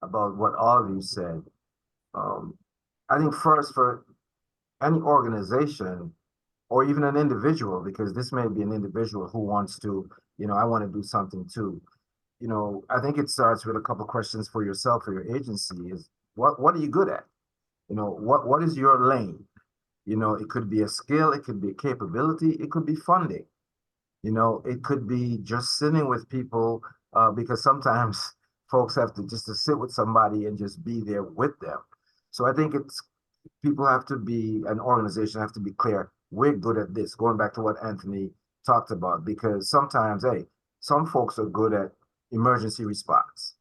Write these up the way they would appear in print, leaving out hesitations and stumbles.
about what all of you said. Um, I think first for any organization or even an individual, because this may be an individual who wants to, I want to do something too. I think it starts with a couple of questions for yourself, for your agency is what are you good at? What is your lane? It could be a skill, it could be a capability, it could be funding. It could be just sitting with people because sometimes folks have to just to sit with somebody and just be there with them. So I think it's people have to be an organization have to be clear. We're good at this. Going back to what Anthony talked about, because sometimes, hey, some folks are good at emergency response.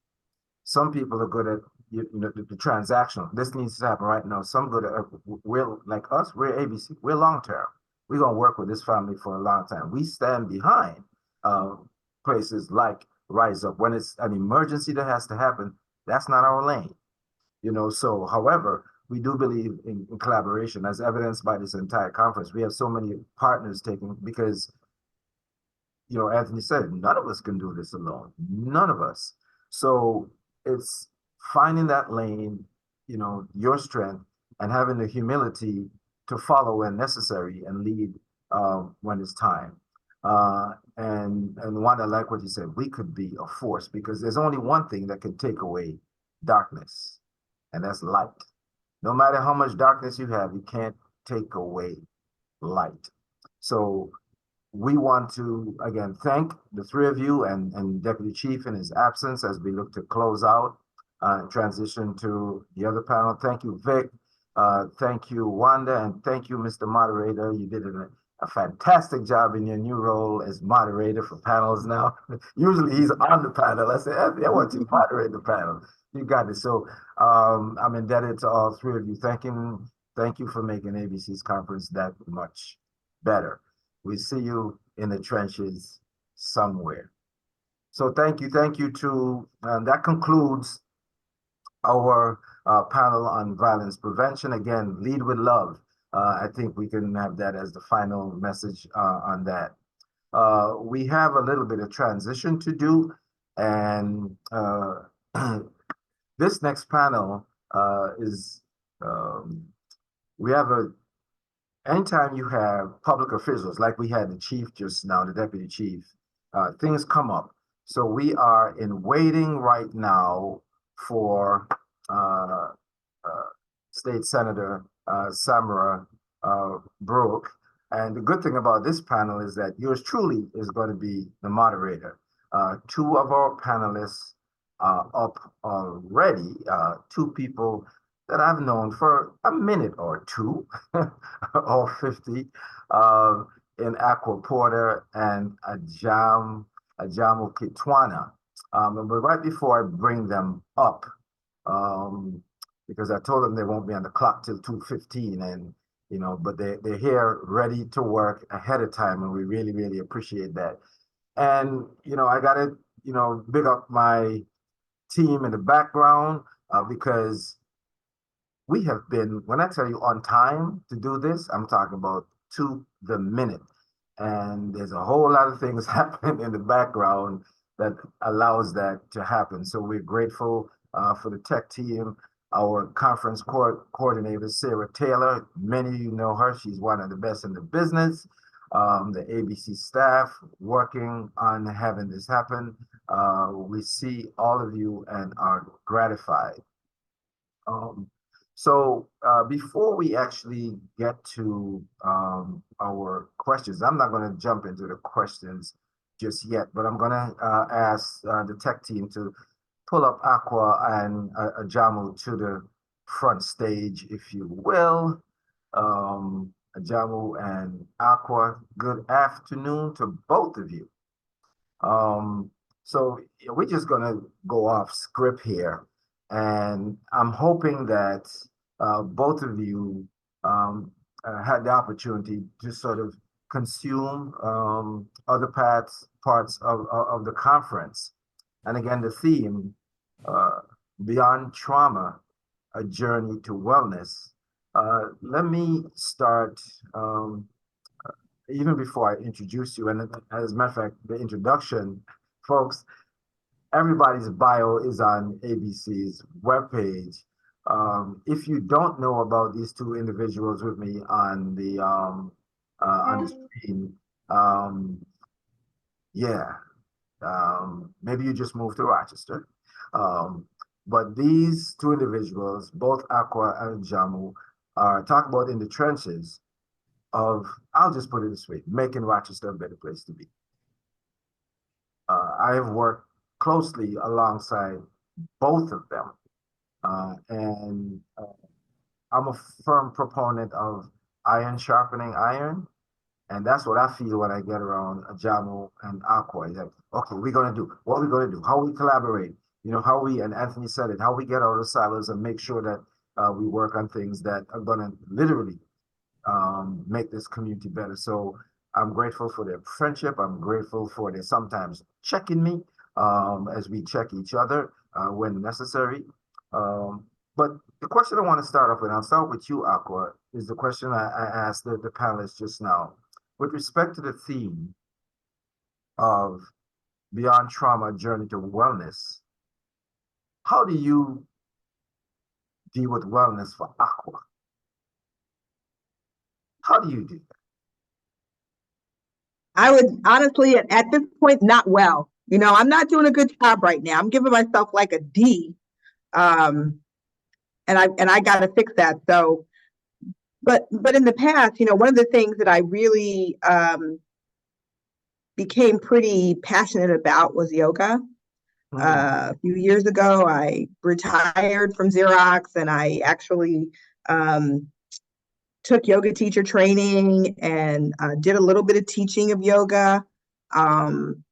Some people are good at the transactional. This needs to happen right now. Some good at we're like us. We're ABC. We're long term. We're gonna work with this family for a long time. We stand behind uh, places like Rise Up when it's an emergency that has to happen. That's not our lane. So however, we do believe in collaboration, as evidenced by this entire conference. We have so many partners taking because Anthony said, none of us can do this alone. None of us. So it's finding that lane, your strength, and having the humility to follow when necessary and lead when it's time. And one, I like what you said. We could be a force because there's only one thing that can take away darkness, and that's light. No matter how much darkness you have, you can't take away light. So we want to again thank the three of you and Deputy Chief in his absence as we look to close out and transition to the other panel. Thank you, Vic. Thank you, Wanda, and thank you, Mr. Moderator. You did a fantastic job in your new role as moderator for panels now. Usually he's on the panel. I said, I want you to moderate the panel. You got it. So I'm indebted to all three of you. Thank you for making ABC's conference that much better. We see you in the trenches somewhere. So thank you to, that concludes our panel on violence prevention. Again, lead with love. I think we can have that as the final message on that. We have a little bit of transition to do, and this next panel is, we have anytime you have public officials, like we had the chief just now, the deputy chief, things come up. So we are in waiting right now for State Senator Samara Brooke. And the good thing about this panel is that yours truly is going to be the moderator. Two of our panelists are up already, two people that I've known for a minute or two, or 50, in Aqua Porter and Ajamu Kitwana. But right before I bring them up, because I told them they won't be on the clock till 2:15, and but they're here ready to work ahead of time, and we really, really appreciate that. And I gotta big up my team in the background because we have been, when I tell you on time to do this, I'm talking about to the minute. And there's a whole lot of things happening in the background that allows that to happen. So we're grateful for the tech team, our conference coordinator, Sarah Taylor. Many of you know her. She's one of the best in the business. The ABC staff working on having this happen. We see all of you and are gratified. So before we actually get to our questions, I'm not going to jump into the questions just yet, but I'm going to ask the tech team to pull up Aqua and Ajamu to the front stage, if you will. Ajamu and Aqua, good afternoon to both of you. So we're just going to go off script here. And I'm hoping that both of you had the opportunity to sort of consume other parts of the conference. And again, the theme, Beyond Trauma, A Journey to Wellness. Let me start, even before I introduce you, and as a matter of fact, the introduction, folks, everybody's bio is on ABC's webpage. If you don't know about these two individuals with me on the screen, um, yeah, maybe you just moved to Rochester. Um, but these two individuals, both Aqua and Jamu, are talking about in the trenches of, I'll just put it this way, making Rochester a better place to be. I have worked closely alongside both of them. And I'm a firm proponent of iron sharpening iron. And that's what I feel when I get around Jamu and Aqua. It's like, okay, we're gonna do what we're gonna do, how we collaborate, how we, and Anthony said it, how we get out of the silos and make sure that we work on things that are gonna literally make this community better. So I'm grateful for their friendship. I'm grateful for their sometimes checking me as we check each other when necessary. Um, but the question I want to start off with, I'll start with you, Aqua, is the question I asked the panelists just now. With respect to the theme of Beyond Trauma Journey to Wellness, how do you deal with wellness for Aqua? How do you do that? I would honestly, at this point, not well. I'm not doing a good job right now. I'm giving myself like a D, um, and I got to fix that. So, but in the past, one of the things that I really became pretty passionate about was yoga. A few years ago, I retired from Xerox, and I actually um, took yoga teacher training and did a little bit of teaching of yoga. Um,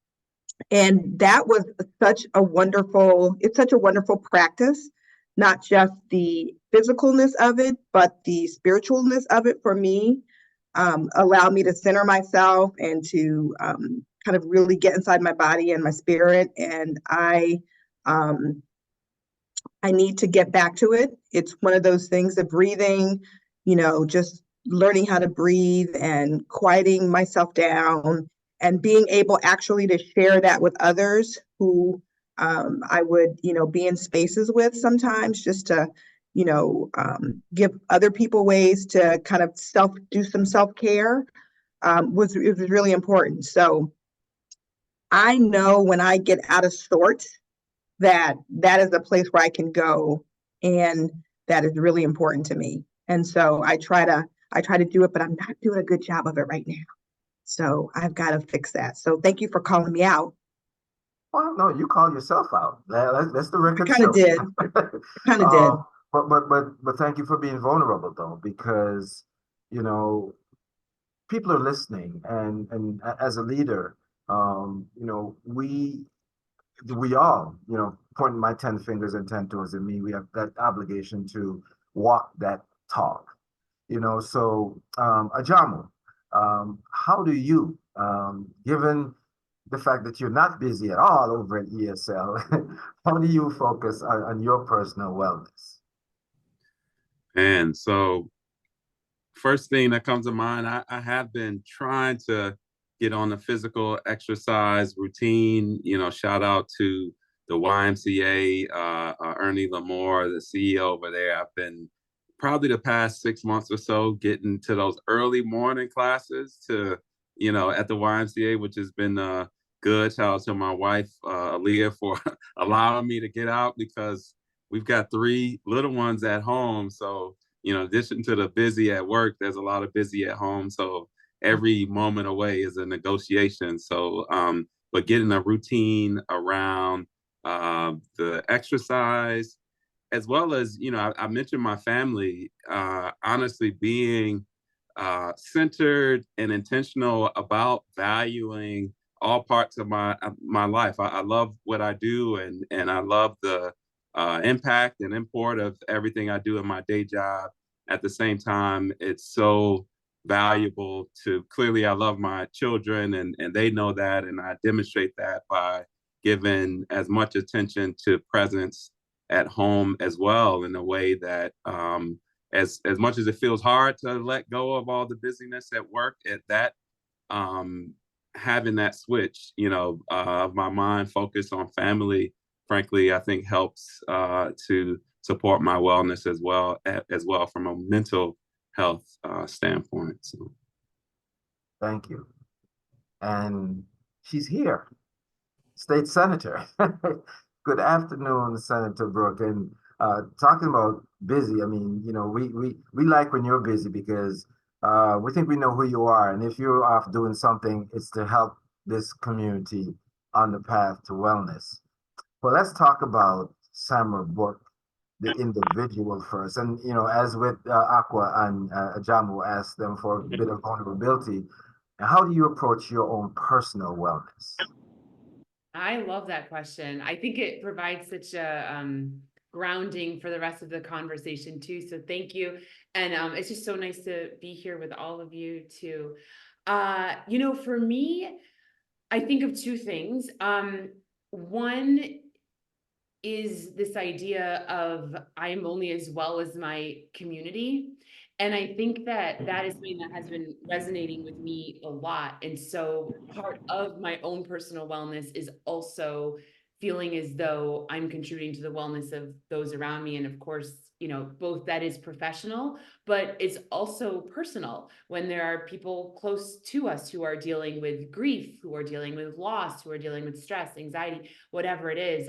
and that was it's such a wonderful practice, not just the physicalness of it, but the spiritualness of it for me. Allowed me to center myself and to kind of really get inside my body and my spirit. And um, I need to get back to it. It's one of those things, the breathing, just learning how to breathe and quieting myself down and being able actually to share that with others who I would, be in spaces with sometimes, just to, give other people ways to kind of do some self-care, it was really important. So I know when I get out of sorts, that is a place where I can go, and that is really important to me. And so I try to do it, but I'm not doing a good job of it right now. So I've got to fix that. So thank you for calling me out. Well, no, you call yourself out. That's the I record kind of show. did. I kind of did. uh, but thank you for being vulnerable though, because you know people are listening, and as a leader, we all, pointing my 10 fingers and 10 toes at me, we have that obligation to walk that talk. So Ajamu, how do you, given the fact that you're not busy at all over at ESL, how do you focus on your personal wellness? And so first thing that comes to mind, I have been trying to get on a physical exercise routine. Shout out to the YMCA, Ernie Lamore, the CEO over there. I've been probably the past 6 months or so getting to those early morning classes at the YMCA, which has been good. Shout out to my wife, Aaliyah, for allowing me to get out because we've got three little ones at home. So in addition to the busy at work, there's a lot of busy at home. So every moment away is a negotiation. So, but getting a routine around the exercise, as well as, I mentioned my family, honestly being centered and intentional about valuing all parts of my life. I love what I do, and I love the impact and import of everything I do in my day job. At the same time, it's so valuable to clearly I love my children, and they know that, and I demonstrate that by giving as much attention to presence at home as well, in a way that as much as it feels hard to let go of all the busyness at work, that having that switch, of my mind focused on family, frankly, I think helps to support my wellness as well from a mental health standpoint. So. Thank you. And she's here, State Senator. Good afternoon, Senator Brooke. And talking about busy, I mean, we like when you're busy because we think we know who you are. And if you're off doing something, it's to help this community on the path to wellness. Well, let's talk about Samra Brooke, the individual first. And, as with Aqua and Ajamu asked them for a bit of vulnerability, how do you approach your own personal wellness? I love that question. I think it provides such a grounding for the rest of the conversation too. So thank you. And it's just so nice to be here with all of you too. For me, I think of two things. One is this idea of I'm only as well as my community. And I think that that is something that has been resonating with me a lot. And so part of my own personal wellness is also feeling as though I'm contributing to the wellness of those around me. And of course, both that is professional, but it's also personal when there are people close to us who are dealing with grief, who are dealing with loss, who are dealing with stress, anxiety, whatever it is.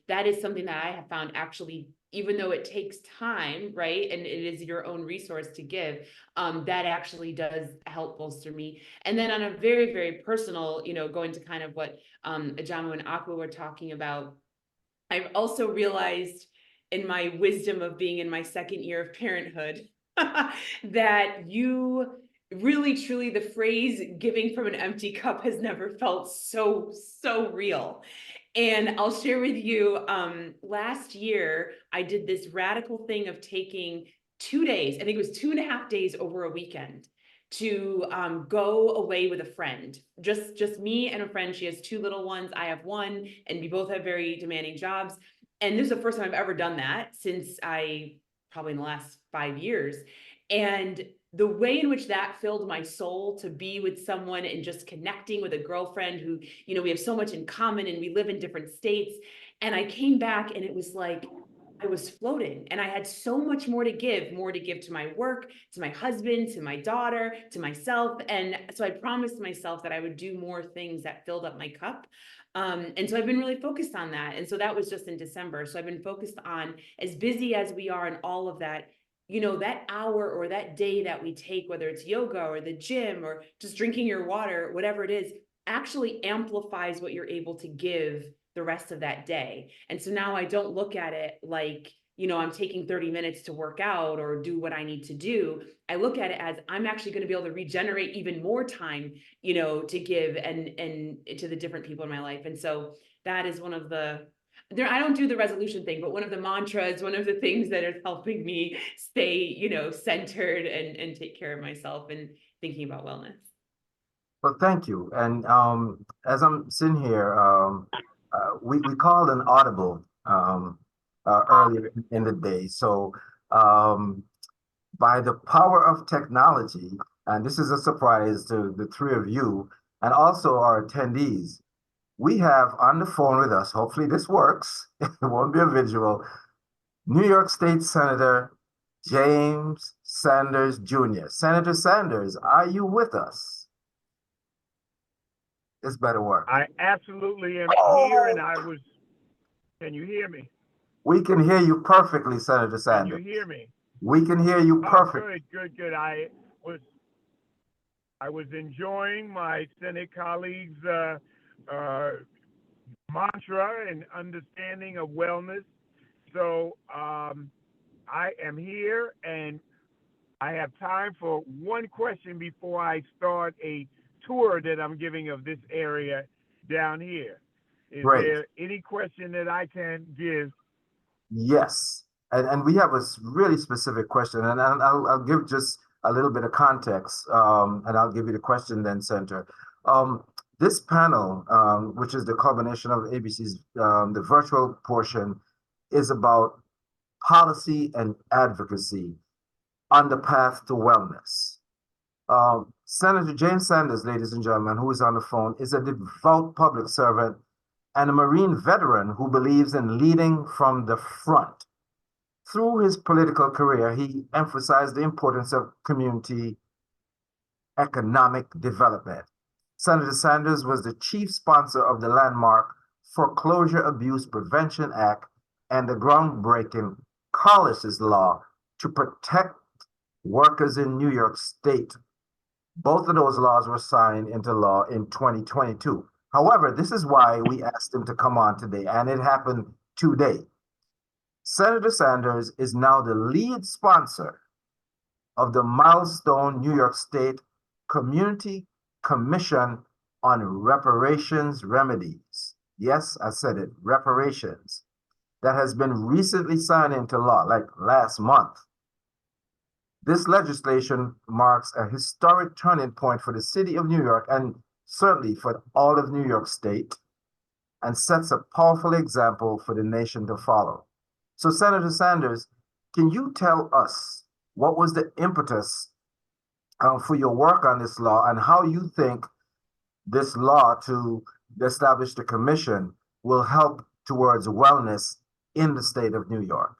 That is something that I have found actually, even though it takes time, right? And it is your own resource to give, that actually does help bolster me. And then on a very, very personal, going to kind of what Ajamu and Aqua were talking about, I've also realized in my wisdom of being in my second year of parenthood that you really, truly, the phrase giving from an empty cup has never felt so, so real. And I'll share with you, last year, I did this radical thing of taking 2 days, I think it was 2.5 days over a weekend, to go away with a friend, just me and a friend. She has 2 little ones, I have 1, and we both have very demanding jobs. And this is the first time I've ever done that since probably in the last 5 years. And the way in which that filled my soul to be with someone and just connecting with a girlfriend who, we have so much in common and we live in different states. And I came back and it was like, I was floating and I had so much more to give to my work, to my husband, to my daughter, to myself. And so I promised myself that I would do more things that filled up my cup. And so I've been really focused on that. And so that was just in December. So I've been focused on, as busy as we are and all of that, that hour or that day that we take, whether it's yoga or the gym or just drinking your water, whatever it is, actually amplifies what you're able to give the rest of that day. And so now I don't look at it like, I'm taking 30 minutes to work out or do what I need to do. I look at it as I'm actually going to be able to regenerate even more time, to give and to the different people in my life. And so that is one of the, I don't do the resolution thing, but one of the mantras, one of the things that is helping me stay, centered and take care of myself and thinking about wellness. Well, thank you. And as I'm sitting here, we called an audible earlier in the day. So by the power of technology, and this is a surprise to the 3 of you and also our attendees, we have on the phone with us, hopefully this works, it won't be a visual, New York State Senator James Sanders Jr. Senator Sanders, are you with us? This better work. I absolutely am here, and can you hear me? We can hear you perfectly, Senator Sanders. Can you hear me? We can hear you perfectly. Good. I was enjoying my Senate colleagues' mantra and understanding of wellness. So I am here, and I have time for one question before I start a tour that I'm giving of this area down here. Is Great. there any question that I can give? Yes. And we have a really specific question, and I'll give just a little bit of context, and I'll give you the question then, Senator. This panel, which is the combination of ABC's, the virtual portion, is about policy and advocacy on the path to wellness. Senator James Sanders, ladies and gentlemen, who is on the phone, is a devout public servant and a Marine veteran who believes in leading from the front. Through his political career, he emphasized the importance of community economic development. Senator Sanders was the chief sponsor of the landmark Foreclosure Abuse Prevention Act and the groundbreaking Collis's Law to protect workers in New York State. Both of those laws were signed into law in 2022. However, this is why we asked him to come on today, and it happened today. Senator Sanders is now the lead sponsor of the Milestone New York State Community Commission on Reparations Remedies. Yes, I said it, reparations, that has been recently signed into law, like last month. This legislation marks a historic turning point for the city of New York and certainly for all of New York State, and sets a powerful example for the nation to follow. So, Senator Sanders, can you tell us what was the impetus for your work on this law and how you think this law to establish the commission will help towards wellness in the state of New York?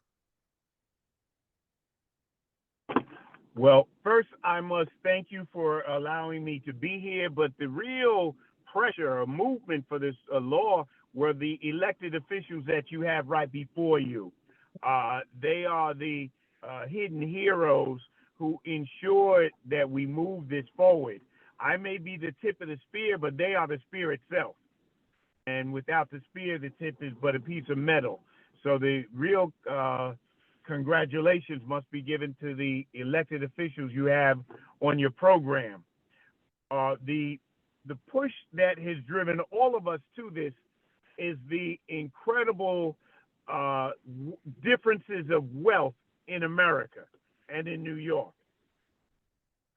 Well, first, I must thank you for allowing me to be here. But the real pressure or movement for this law were the elected officials that you have right before you. They are the hidden heroes who ensured that we move this forward. I may be the tip of the spear, but they are the spear itself. And without the spear, the tip is but a piece of metal. So the real congratulations must be given to the elected officials you have on your program. The push that has driven all of us to this is the incredible differences of wealth in America and in New York.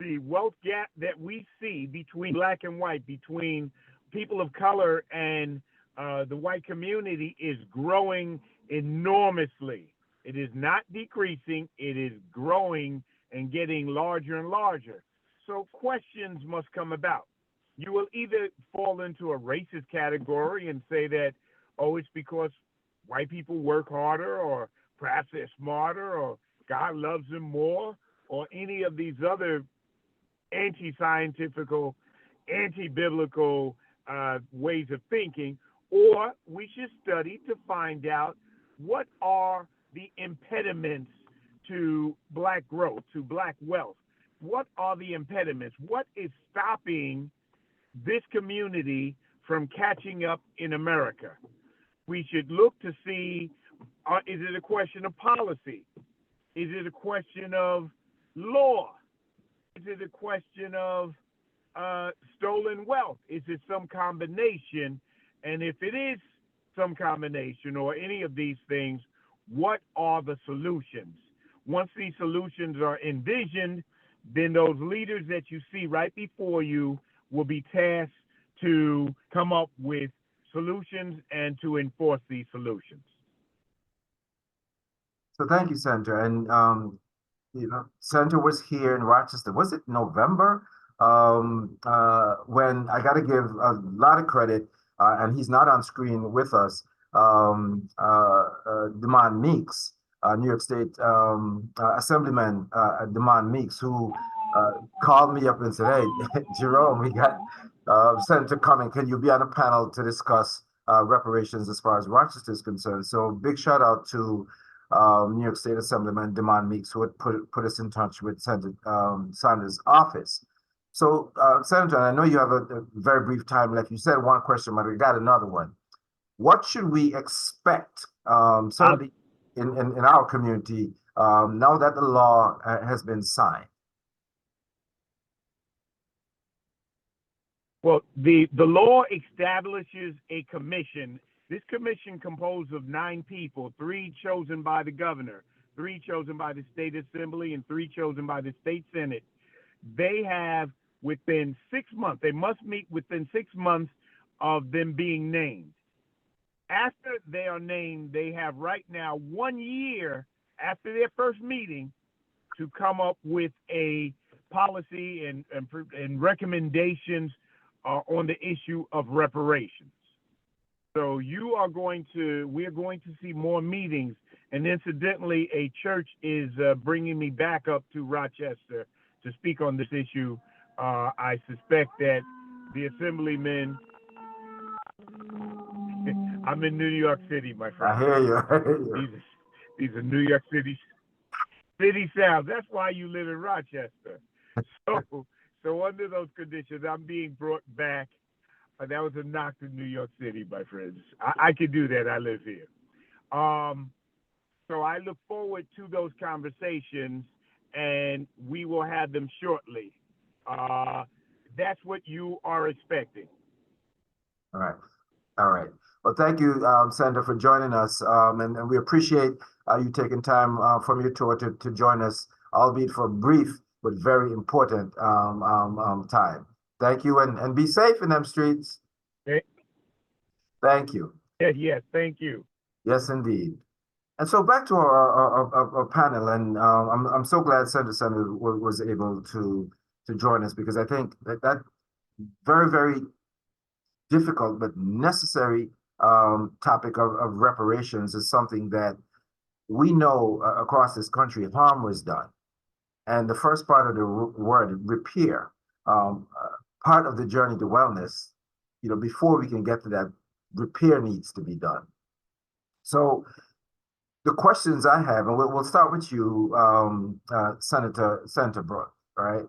The wealth gap that we see between black and white, between people of color and the white community is growing enormously. It is not decreasing, it is growing and getting larger and larger. So questions must come about. You will either fall into a racist category and say that, oh, it's because white people work harder, or perhaps they're smarter, or God loves them more, or any of these other anti-scientific, anti-biblical ways of thinking. Or we should study to find out what are the impediments to black growth, to black wealth. What are the impediments? What is stopping this community from catching up in America? We should look to see, is it a question of policy? Is it a question of law? Is it a question of stolen wealth? Is it some combination? And if it is some combination or any of these things, what are the solutions? Once these solutions are envisioned, then those leaders that you see right before you will be tasked to come up with solutions and to enforce these solutions. So thank you, Senator. And Senator was here in Rochester. Was it November? When I got to give a lot of credit, and he's not on screen with us, Demond Meeks, New York State Assemblyman Demond Meeks, who called me up and said, "Hey, Jerome, we got Senator coming. Can you be on a panel to discuss reparations as far as Rochester is concerned?" So big shout out to New York State Assemblyman Demond Meeks, who had put us in touch with Senator Sanders' office. So, Senator, I know you have a very brief time left. You said one question, but we got another one. What should we expect, certainly in our community, now that the law has been signed? Well, the law establishes a commission. This commission composed of 9 people, 3 chosen by the governor, 3 chosen by the state assembly, and 3 chosen by the state senate. They have within 6 months, they must meet within 6 months of them being named. After they are named, they have right now 1 year after their first meeting to come up with a policy and recommendations on the issue of reparations. So we're going to see more meetings. And incidentally, a church is bringing me back up to Rochester to speak on this issue. I suspect that the assemblymen, I'm in New York City, my friend. I hear you. I hear you. These are New York City sounds. That's why you live in Rochester. So under those conditions, I'm being brought back. That was a knock to New York City, my friends. I can do that. I live here. So I look forward to those conversations, and we will have them shortly. That's what you are expecting. All right. All right. Well, thank you, Senator, for joining us. And we appreciate you taking time from your tour to join us, albeit for a brief but very important time. Thank you, and be safe in them streets. Okay. Thank you. Yes, thank you. Yes, indeed. And so back to our panel, and I'm so glad Senator was able to join us, because I think that very, very difficult but necessary topic of reparations is something that we know across this country harm was done. And the first part of the word, repair, part of the journey to wellness, before we can get to that, repair needs to be done. So the questions I have, and we'll start with you, Senator Brooke, all right?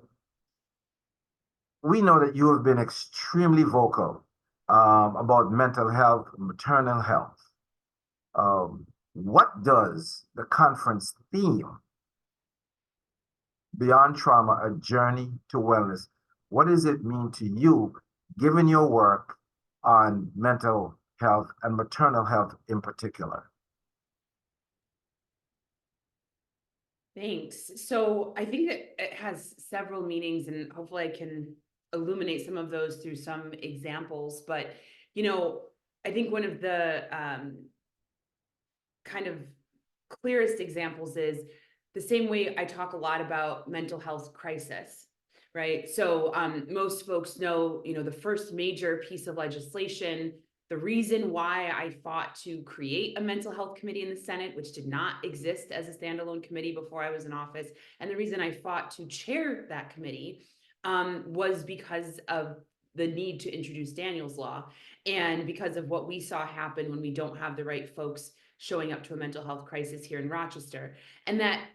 We know that you have been extremely vocal about mental health, maternal health. What does the conference theme, Beyond Trauma, A Journey to Wellness, what does it mean to you, given your work on mental health and maternal health in particular? Thanks. So I think that it has several meanings, and hopefully I can illuminate some of those through some examples. But, I think one of the kind of clearest examples is the same way I talk a lot about mental health crisis, right? So most folks know, the first major piece of legislation, the reason why I fought to create a mental health committee in the Senate, which did not exist as a standalone committee before I was in office, and the reason I fought to chair that committee was because of the need to introduce Daniel's Law, and because of what we saw happen when we don't have the right folks showing up to a mental health crisis here in Rochester. And that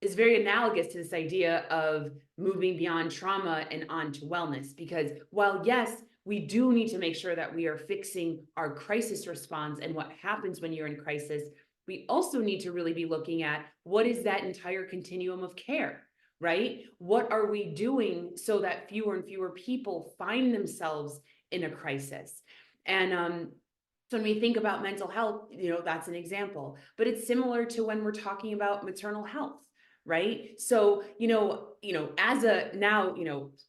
is very analogous to this idea of moving beyond trauma and on to wellness, because while yes, we do need to make sure that we are fixing our crisis response and what happens when you're in crisis, we also need to really be looking at what is that entire continuum of care, right? What are we doing so that fewer and fewer people find themselves in a crisis? And so when we think about mental health, that's an example, but it's similar to when we're talking about maternal health, right? So, as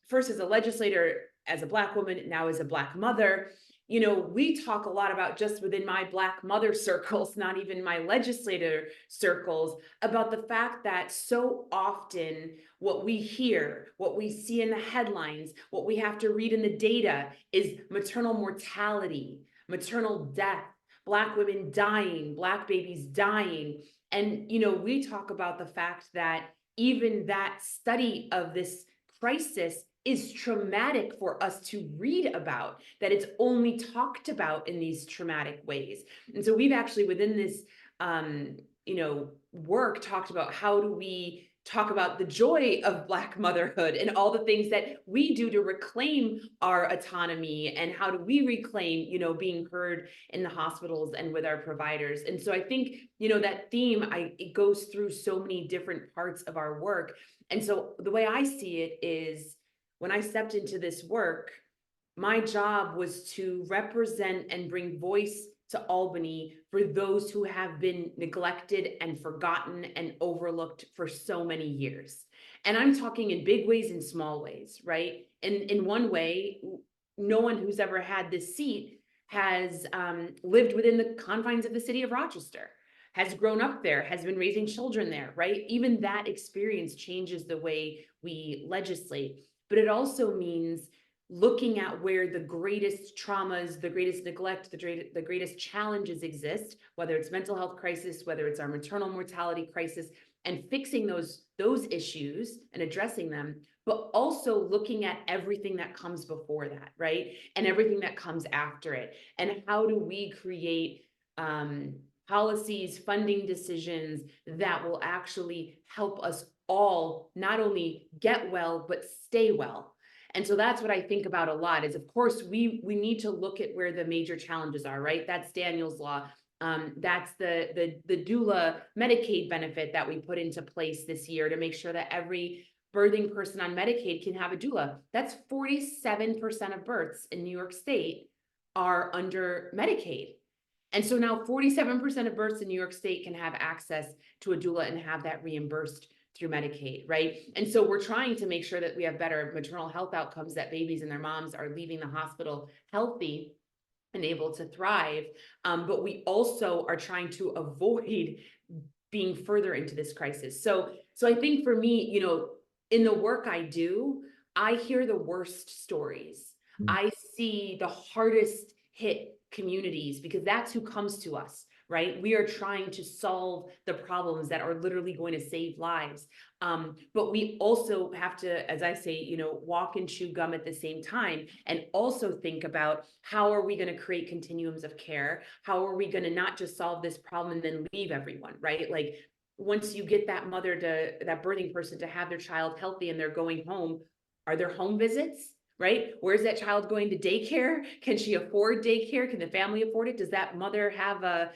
first as a legislator, as a Black woman, now as a Black mother, we talk a lot about, just within my Black mother circles, not even my legislator circles, about the fact that so often what we hear, what we see in the headlines, what we have to read in the data is maternal mortality, maternal death, Black women dying, Black babies dying. And, we talk about the fact that even that study of this crisis is traumatic for us to read about, that it's only talked about in these traumatic ways. And so we've actually, within this, work, talked about how do we talk about the joy of Black motherhood and all the things that we do to reclaim our autonomy, and how do we reclaim, being heard in the hospitals and with our providers. And so I think, that theme, it goes through so many different parts of our work. And so the way I see it is, when I stepped into this work, my job was to represent and bring voice to Albany for those who have been neglected and forgotten and overlooked for so many years. And I'm talking in big ways and small ways, right? And in one way, no one who's ever had this seat has lived within the confines of the city of Rochester. has grown up there, has been raising children there, right? Even that experience changes the way we legislate. But it also means looking at where the greatest traumas, the greatest neglect, the greatest challenges exist, whether it's mental health crisis, whether it's our maternal mortality crisis, and fixing those issues and addressing them, but also looking at everything that comes before that, right? And everything that comes after it. And how do we create policies, funding decisions that will actually help us all not only get well, but stay well. And so that's what I think about a lot is, of course, we need to look at where the major challenges are, right? That's Daniel's Law. That's the doula Medicaid benefit that we put into place this year to make sure that every birthing person on Medicaid can have a doula. That's 47% of births in New York State are under Medicaid. And so now 47% of births in New York State can have access to a doula and have that reimbursed through Medicaid, right? And so we're trying to make sure that we have better maternal health outcomes, that babies and their moms are leaving the hospital healthy and able to thrive. But we also are trying to avoid being further into this crisis. So I think for me, you know, in the work I do, I hear the worst stories. I see the hardest hit communities because that's who comes to us, right? We are trying to solve the problems that are literally going to save lives. But we also have to, as I say, you know, walk and chew gum at the same time, and also think about how are we going to create continuums of care? How are we going to not just solve this problem and then leave everyone, right? Like once you get that mother to, that birthing person to have their child healthy and they're going home, are there home visits? Right? Where's that child going to daycare? Can she afford daycare? Can the family afford it? Does that mother have a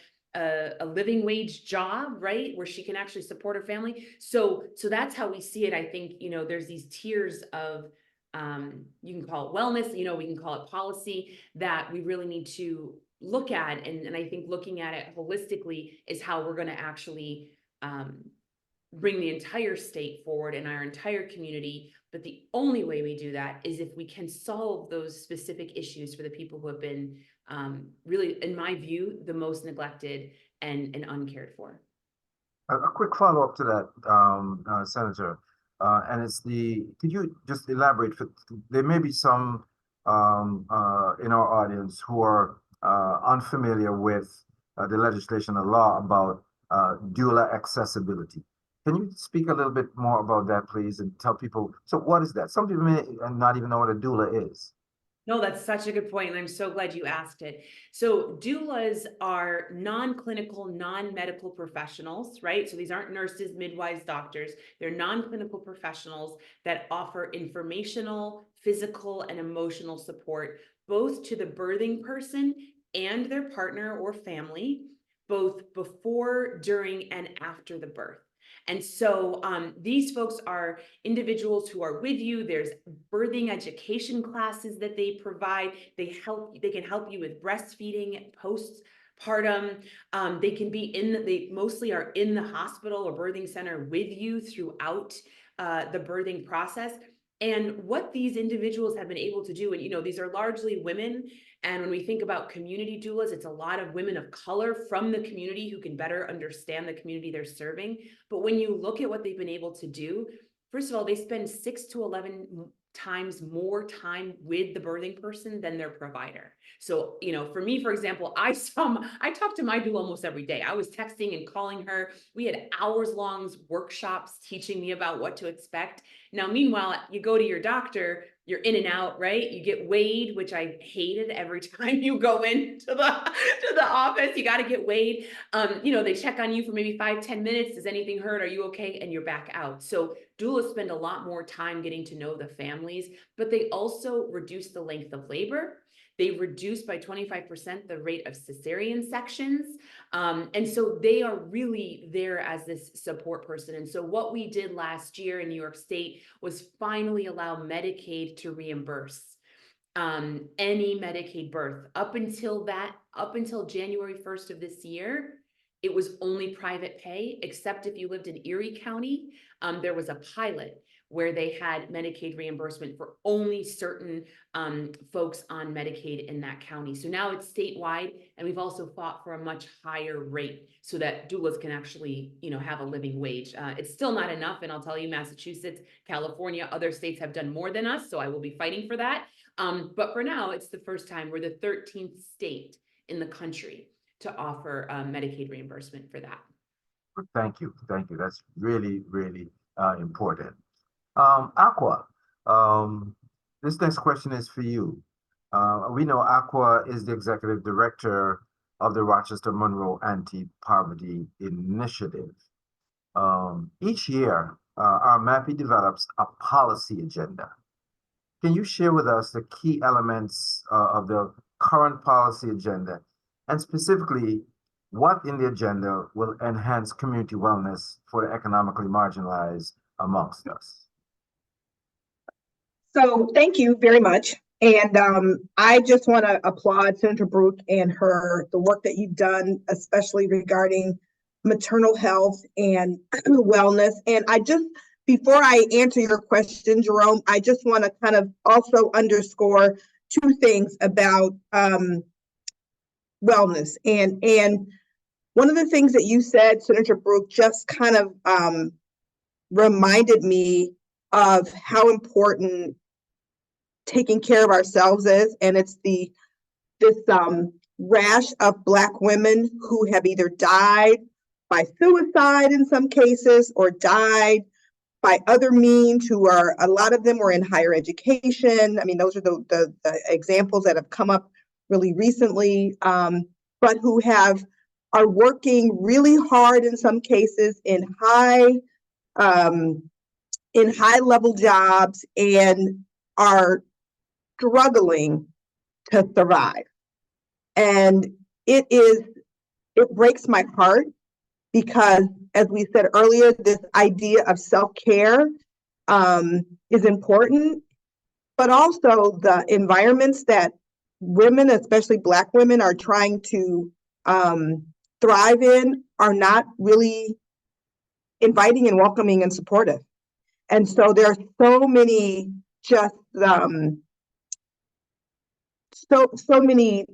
living wage job, right? Where she can actually support her family? So that's how we see it. I think, you know, there's these tiers of, you can call it wellness, you know, we can call it policy that we really need to look at. And I think looking at it holistically is how we're going to actually bring the entire state forward and our entire community. But the only way we do that is if we can solve those specific issues for the people who have been really, in my view, the most neglected and uncared for. A quick follow-up to that, Senator, and it's could you just elaborate? There may be some in our audience who are unfamiliar with the legislation and law about doula accessibility. Can you speak a little bit more about that, please, and tell people, so what is that? Some people may not even know what a doula is. No, that's such a good point, and I'm so glad you asked it. So doulas are non-clinical, non-medical professionals, right? So these aren't nurses, midwives, doctors. They're non-clinical professionals that offer informational, physical, and emotional support, both to the birthing person and their partner or family, both before, during, and after the birth. And so these folks are individuals who are with you. There's birthing education classes that they provide. They can help you with breastfeeding, postpartum. They can be they mostly are in the hospital or birthing center with you throughout the birthing process. And what these individuals have been able to do, and you know, these are largely women. And when we think about community doulas, it's a lot of women of color from the community who can better understand the community they're serving. But when you look at what they've been able to do, first of all, they spend 6 to 11 times more time with the birthing person than their provider. So, you know, for me, for example, I talk to my doula almost every day. I was texting and calling her. We had hours-long workshops teaching me about what to expect. Now, meanwhile, you go to your doctor, you're in and out, right? You get weighed, which I hated every time you go into the office. You got to get weighed. You know, they check on you for maybe 5-10 minutes. Does anything hurt? Are you okay? And you're back out. So doulas spend a lot more time getting to know the families, but they also reduce the length of labor. They reduce by 25% the rate of cesarean sections. And so they are really there as this support person. And so what we did last year in New York State was finally allow Medicaid to reimburse any Medicaid birth. Up until January 1st of this year, it was only private pay, except if you lived in Erie County. There was a pilot where they had Medicaid reimbursement for only certain folks on Medicaid in that county. So now it's statewide, and we've also fought for a much higher rate so that doulas can actually, have a living wage. It's still not enough, and I'll tell you, Massachusetts, California, other states have done more than us, so I will be fighting for that. But for now, it's the first time we're the 13th state in the country to offer Medicaid reimbursement for that. Thank you. That's really, really important. Aqua, this next question is for you. We know Aqua is the executive director of the Rochester Monroe Anti-Poverty Initiative. Each year, our MAPI develops a policy agenda. Can you share with us the key elements of the current policy agenda, and specifically what in the agenda will enhance community wellness for the economically marginalized amongst us? So thank you very much. And I just want to applaud Senator Brooke and the work that you've done, especially regarding maternal health and wellness. And before I answer your question, Jerome, I just want to kind of also underscore two things about wellness. And one of the things that you said, Senator Brooke, just kind of reminded me of how important taking care of ourselves is. And it's this rash of Black women who have either died by suicide in some cases or died by other means, a lot of them were in higher education. I mean, those are the examples that have come up really recently, but who are working really hard in some cases in high level jobs and are struggling to survive. And it breaks my heart because, as we said earlier, this idea of self-care is important, but also the environments that women, especially Black women, are trying to thrive in are not really inviting and welcoming and supportive. And so there are so many so many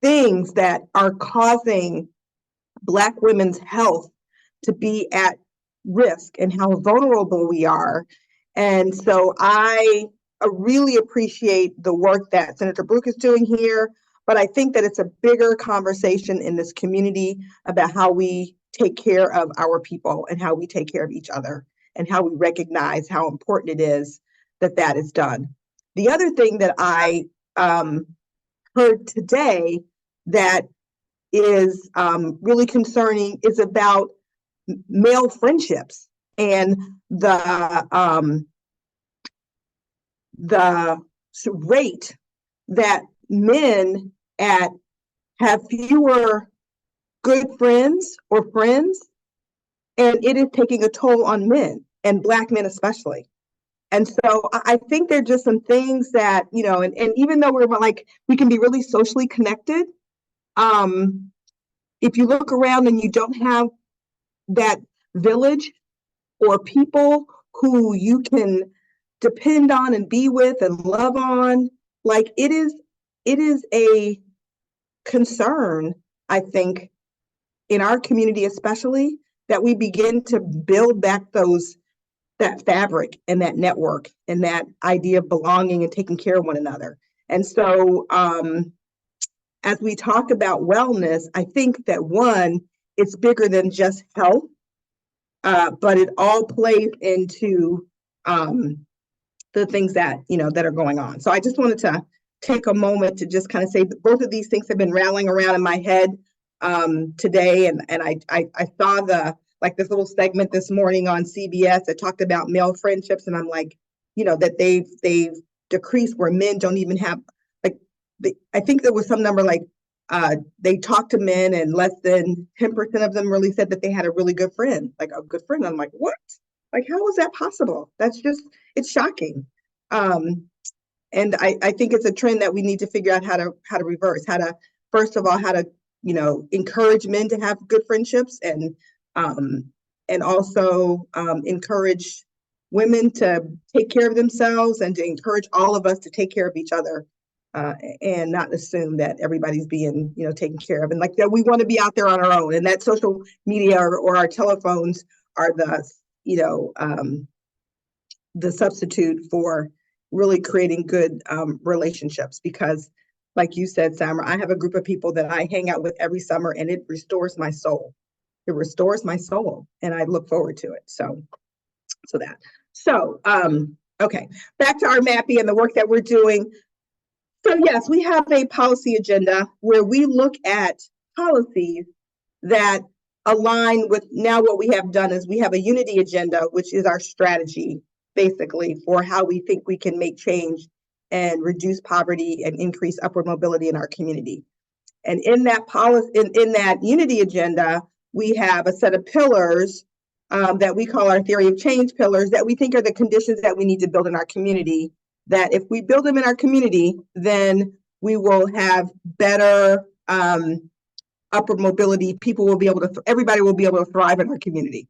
things that are causing Black women's health to be at risk and how vulnerable we are. And so I really appreciate the work that Senator Brooke is doing here, but I think that it's a bigger conversation in this community about how we take care of our people and how we take care of each other and how we recognize how important it is that is done. The other thing that I heard today that is really concerning is about male friendships and the rate that men have fewer good friends or friends, and it is taking a toll on men and Black men especially. And so I think there are just some things that, and even though we can be really socially connected, if you look around and you don't have that village or people who you can depend on and be with and love on, it is a concern, I think, in our community especially, that we begin to build back that fabric and that network and that idea of belonging and taking care of one another. And so as we talk about wellness, I think that one, it's bigger than just health, but it all plays into the things that are going on. So I just wanted to take a moment to just kind of say that both of these things have been rattling around in my head today, and I saw this little segment this morning on CBS that talked about male friendships, and I'm like, that they've decreased where men don't even have I think there was some number they talked to men and less than 10% of them really said that they had a really good friend, a good friend. I'm like, what? How is that possible? It's shocking. And I think it's a trend that we need to figure out how to reverse, first of all, how to, encourage men to have good friendships and also encourage women to take care of themselves and to encourage all of us to take care of each other, and not assume that everybody's being, taken care of, and like that we want to be out there on our own, and that social media or our telephones are the substitute for really creating good relationships. Because like you said, Summer, I have a group of people that I hang out with every summer, and it restores my soul. It restores my soul, and I look forward to it. So okay, back to our MAPI and the work that we're doing. So yes, we have a policy agenda where we look at policies that align with, now what we have done is we have a unity agenda, which is our strategy basically for how we think we can make change and reduce poverty and increase upward mobility in our community. And in that policy, in that unity agenda, we have a set of pillars that we call our theory of change pillars that we think are the conditions that we need to build in our community, that if we build them in our community, then we will have better upward mobility. People will be able to, everybody will be able to thrive in our community.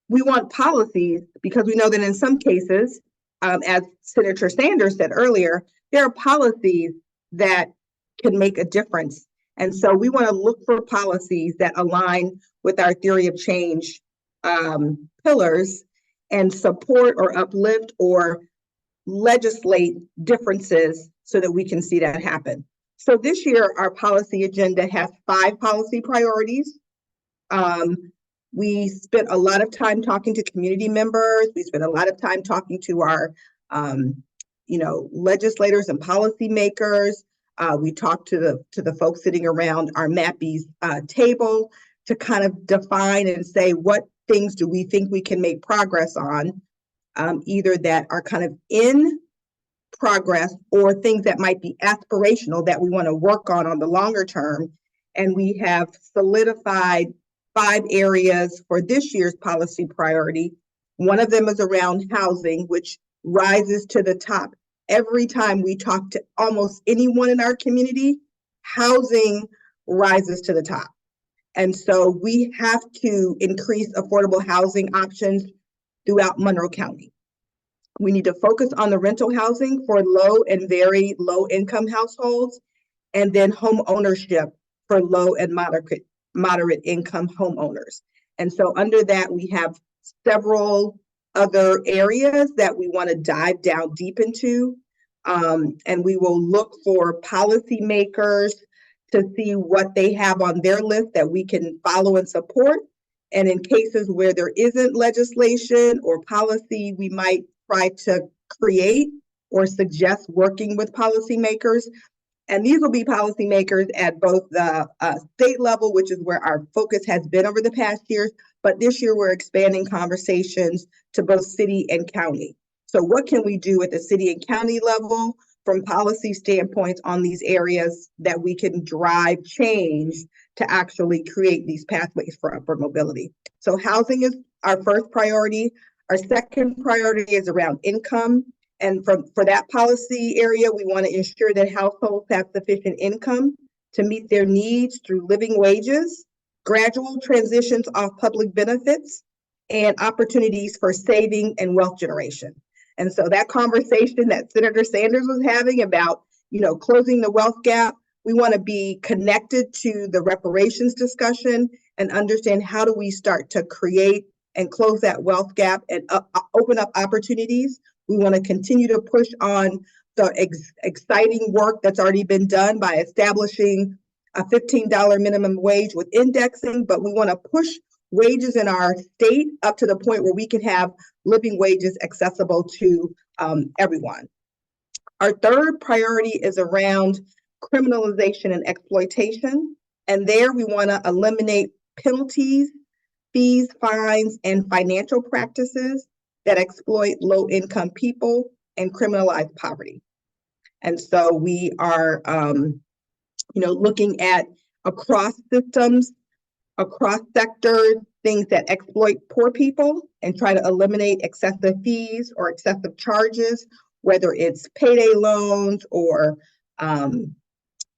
We want policies because we know that in some cases, as Senator Sanders said earlier, there are policies that can make a difference. And so we want to look for policies that align with our theory of change pillars and support or uplift or legislate differences so that we can see that happen. So this year, our policy agenda has 5 policy priorities. We spent a lot of time talking to community members. We spent a lot of time talking to our, legislators and policymakers. We talked to the folks sitting around our MAPI's table to kind of define and say what things do we think we can make progress on, either that are kind of in progress or things that might be aspirational that we want to work on the longer term. And we have solidified 5 areas for this year's policy priority. One of them is around housing, which rises to the top. Every time we talk to almost anyone in our community, housing rises to the top. And so we have to increase affordable housing options throughout Monroe County. We need to focus on the rental housing for low and very low income households, and then home ownership for low and moderate income homeowners. And so under that, we have several other areas that we want to dive down deep into. And we will look for policymakers to see what they have on their list that we can follow and support. And in cases where there isn't legislation or policy, we might try to create or suggest working with policymakers. And these will be policymakers at both the state level, which is where our focus has been over the past years, but this year we're expanding conversations to both city and county. So what can we do at the city and county level from policy standpoints on these areas that we can drive change to actually create these pathways for upward mobility? So housing is our first priority. Our second priority is around income. And for that policy area, we want to ensure that households have sufficient income to meet their needs through living wages, gradual transitions off public benefits, and opportunities for saving and wealth generation. And so that conversation that Senator Sanders was having about, closing the wealth gap, we want to be connected to the reparations discussion and understand how do we start to create and close that wealth gap and open up opportunities. We want to continue to push on the exciting work that's already been done by establishing a $15 minimum wage with indexing, but we want to push wages in our state up to the point where we can have living wages accessible to everyone. Our third priority is around criminalization and exploitation. And there we want to eliminate penalties, fees, fines, and financial practices that exploit low-income people and criminalize poverty. And so we are, looking at across systems, across sectors, things that exploit poor people and try to eliminate excessive fees or excessive charges, whether it's payday loans or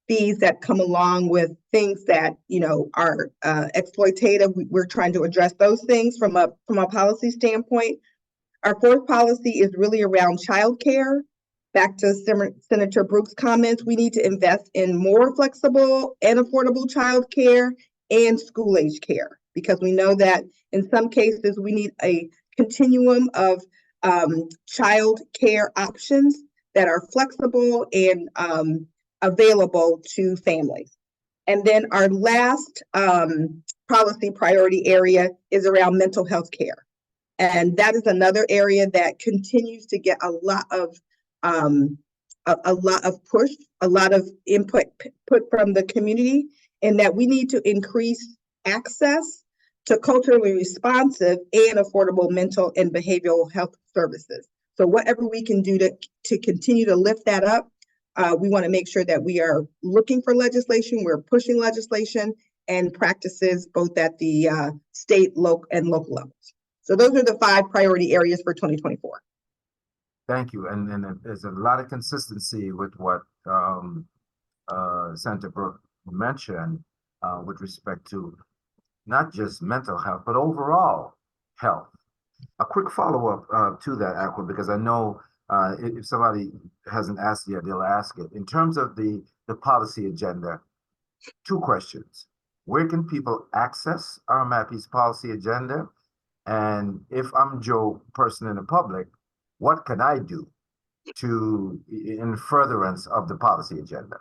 fees that come along with things that are exploitative. We're trying to address those things from a policy standpoint. Our fourth policy is really around childcare. Back to Senator Brooks' comments, we need to invest in more flexible and affordable childcare and school-age care, because we know that in some cases we need a continuum of child care options that are flexible and available to families. And then our last policy priority area is around mental health care. And that is another area that continues to get a lot of push, a lot of input put from the community, and that we need to increase access to culturally responsive and affordable mental and behavioral health services. So whatever we can do to continue to lift that up, we want to make sure that we are looking for legislation, we're pushing legislation and practices both at the state, local, and local levels. So those are the 5 priority areas for 2024. Thank you. And there's a lot of consistency with what Senator Brooke mentioned with respect to not just mental health, but overall health. A quick follow-up to that, Aqua, because I know if somebody hasn't asked yet, they'll ask it. In terms of the policy agenda, 2 questions. Where can people access RMAPI's policy agenda? And if I'm Joe, person in the public, what can I do in furtherance of the policy agenda?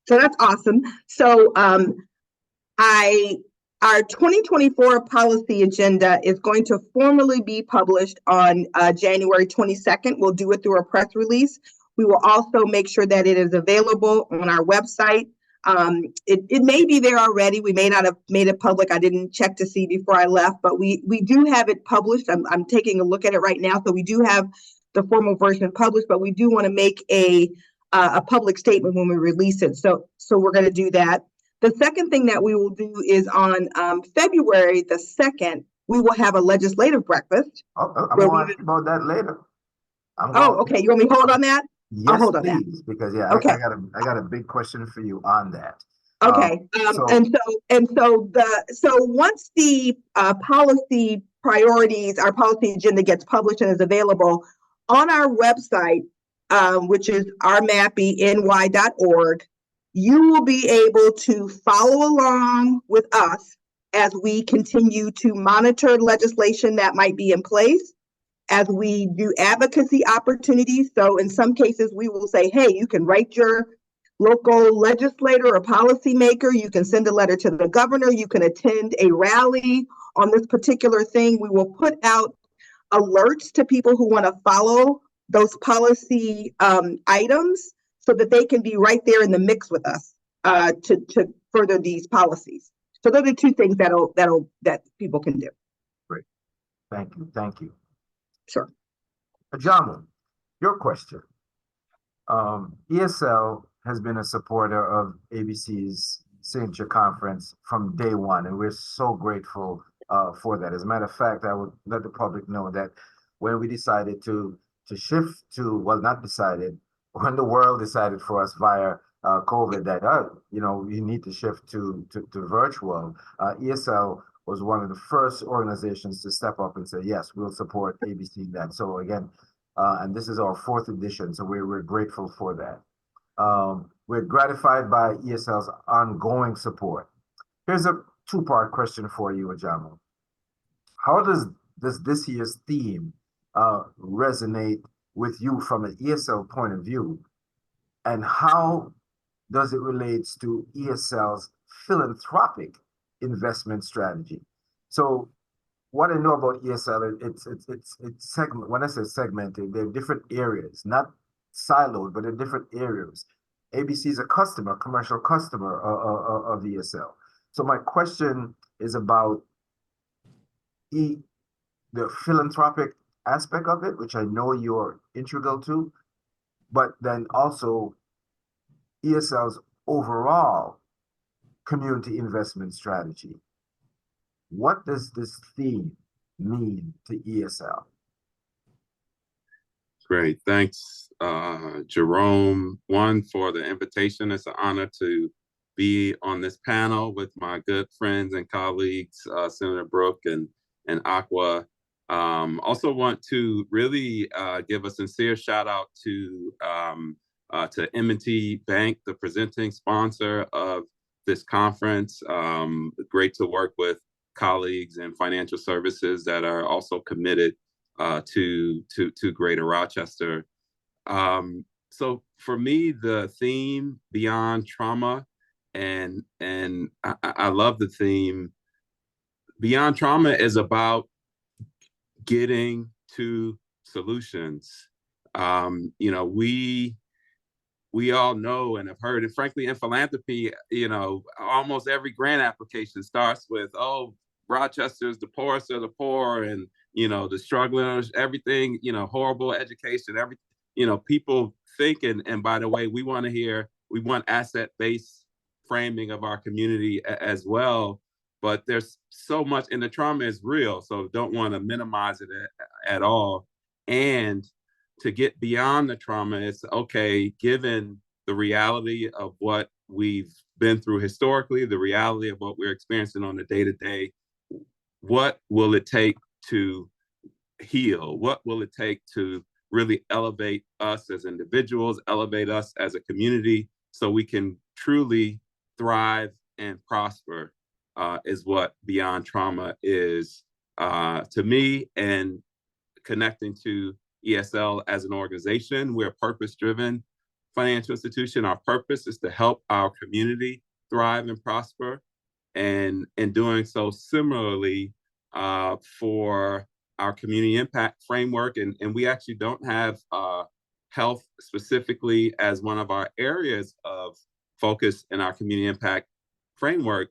So that's awesome. So our 2024 policy agenda is going to formally be published on January 22nd. We'll do it through a press release. We will also make sure that it is available on our website. It may be there already. We may not have made it public. I didn't check to see before I left, but we do have it published. I'm taking a look at it right now. So we do have the formal version published, but we do want to make a public statement when we release it. So we're going to do that. The second thing that we will do is on February the 2nd, we will have a legislative breakfast. I'm going to ask about that later. Okay. You want me to hold on that? Yes, I'll hold on please, that. because Okay. I got a big question for you on that. Okay. So once the policy priorities, our policy agenda gets published and is available on our website, which is rmapiny.org, you will be able to follow along with us as we continue to monitor legislation that might be in place, as we do advocacy opportunities. So in some cases, we will say, hey, you can write your local legislator or policymaker, you can send a letter to the governor, you can attend a rally on this particular thing. We will put out alerts to people who want to follow those policy items so that they can be right there in the mix with us to further these policies. So those are 2 things that people can do. Great. Thank you. Sure. Ajamu, your question. ESL has been a supporter of ABC's signature conference from day one, and we're so grateful for that. As a matter of fact, I would let the public know that when we decided to shift to, well, not decided, when the world decided for us via COVID that, we need to shift to virtual, ESL was one of the first organizations to step up and say, yes, we'll support ABC in that. So again, and this is our 4th edition, so we're grateful for that. We're gratified by ESL's ongoing support. Here's a 2-part question for you, Ajamu. How does this year's theme resonate with you from an ESL point of view? And how does it relate to ESL's philanthropic investment strategy? So what I know about ESL, it's segment. When I say segmented, there are different areas, not siloed, but in different areas. ABC is a commercial customer of ESL. So my question is about the philanthropic aspect of it, which I know you're integral to, but then also ESL's overall community investment strategy. What does this theme mean to ESL? Great. Thanks, Jerome, for the invitation. It's an honor to be on this panel with my good friends and colleagues, Senator Brooke and Aqua. Also want to really give a sincere shout out to M&T Bank, the presenting sponsor of this conference. Great to work with colleagues in financial services that are also committed to Greater Rochester. So for me, the theme beyond trauma, and I love the theme. Beyond trauma is about getting to solutions. You know, we all know and have heard, and frankly, in philanthropy, you know, almost every grant application starts with, "Oh, Rochester's the poorest of the poor," and you know, the strugglers, everything, you know, horrible education, every, you know, people think, and by the way, we want asset-based framing of our community as well. But there's so much, and the trauma is real, so don't want to minimize it at all. And to get beyond the trauma, it's okay, given the reality of what we've been through historically, the reality of what we're experiencing on the day-to-day, what will it take to heal? What will it take to really elevate us as individuals, elevate us as a community, so we can truly thrive and prosper, is what Beyond Trauma is to me. And connecting to ESL as an organization, we're a purpose-driven financial institution. Our purpose is to help our community thrive and prosper, and in doing so, similarly, for our community impact framework, and we actually don't have health specifically as one of our areas of focus in our community impact framework.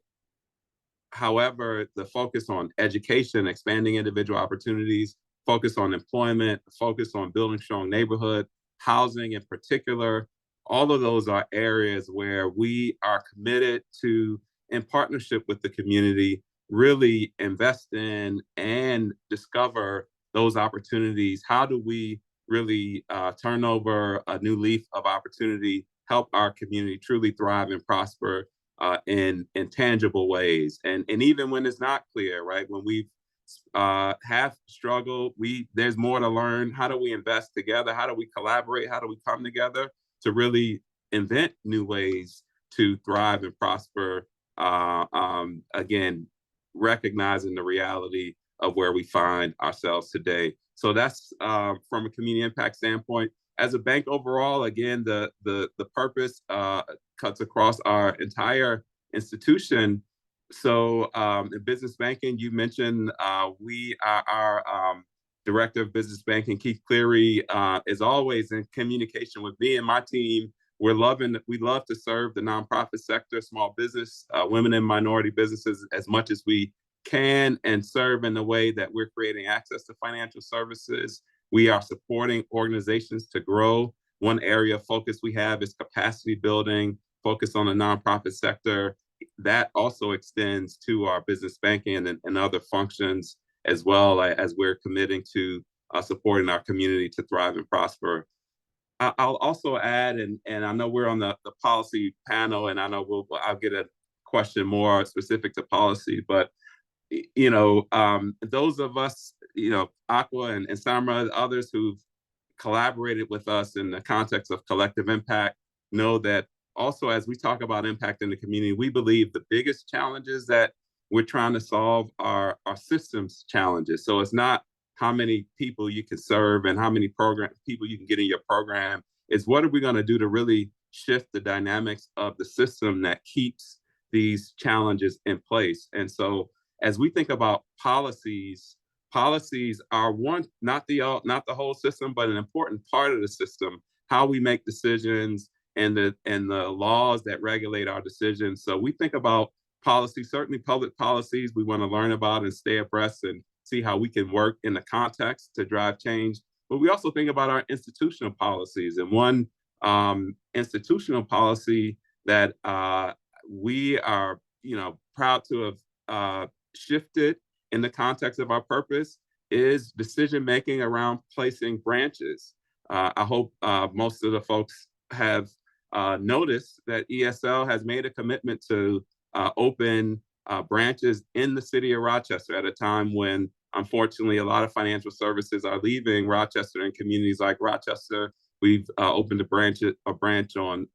However, the focus on education, expanding individual opportunities, focus on employment, focus on building strong neighborhood, housing in particular, all of those are areas where we are committed to, in partnership with the community, really invest in and discover those opportunities. How do we really turn over a new leaf of opportunity, help our community truly thrive and prosper in tangible ways? And even when it's not clear, right? When we've have struggled, there's more to learn. How do we invest together? How do we collaborate? How do we come together to really invent new ways to thrive and prosper? Again, recognizing the reality of where we find ourselves today. So that's from a community impact standpoint. As a bank overall, again, the purpose cuts across our entire institution. So in business banking, you mentioned we are our director of business banking, Keith Cleary, is always in communication with me and my team. We love to serve the nonprofit sector, small business, women and minority businesses as much as we can, and serve in the way that we're creating access to financial services. We are supporting organizations to grow. One area of focus we have is capacity building, focus on the nonprofit sector. That also extends to our business banking and other functions, as well as we're committing to supporting our community to thrive and prosper. I'll also add, and I know we're on the policy panel, and I know I'll get a question more specific to policy, but you know, those of us, you know, Aqua and Samra, others who've collaborated with us in the context of collective impact, know that also, as we talk about impact in the community, we believe the biggest challenges that we're trying to solve are systems challenges. So it's not how many people you can serve and how many people you can get in your program. It's what are we going to do to really shift the dynamics of the system that keeps these challenges in place. And so as we think about policies are one, not the whole system, but an important part of the system, how we make decisions and the laws that regulate our decisions. So we think about policy, certainly public policies we want to learn about and stay abreast and see how we can work in the context to drive change. But we also think about our institutional policies. And one institutional policy that we are, you know, proud to have shifted in the context of our purpose is decision-making around placing branches. I hope most of the folks have noticed that ESL has made a commitment to open branches in the city of Rochester at a time when unfortunately, a lot of financial services are leaving Rochester and communities like Rochester. We've opened a branch on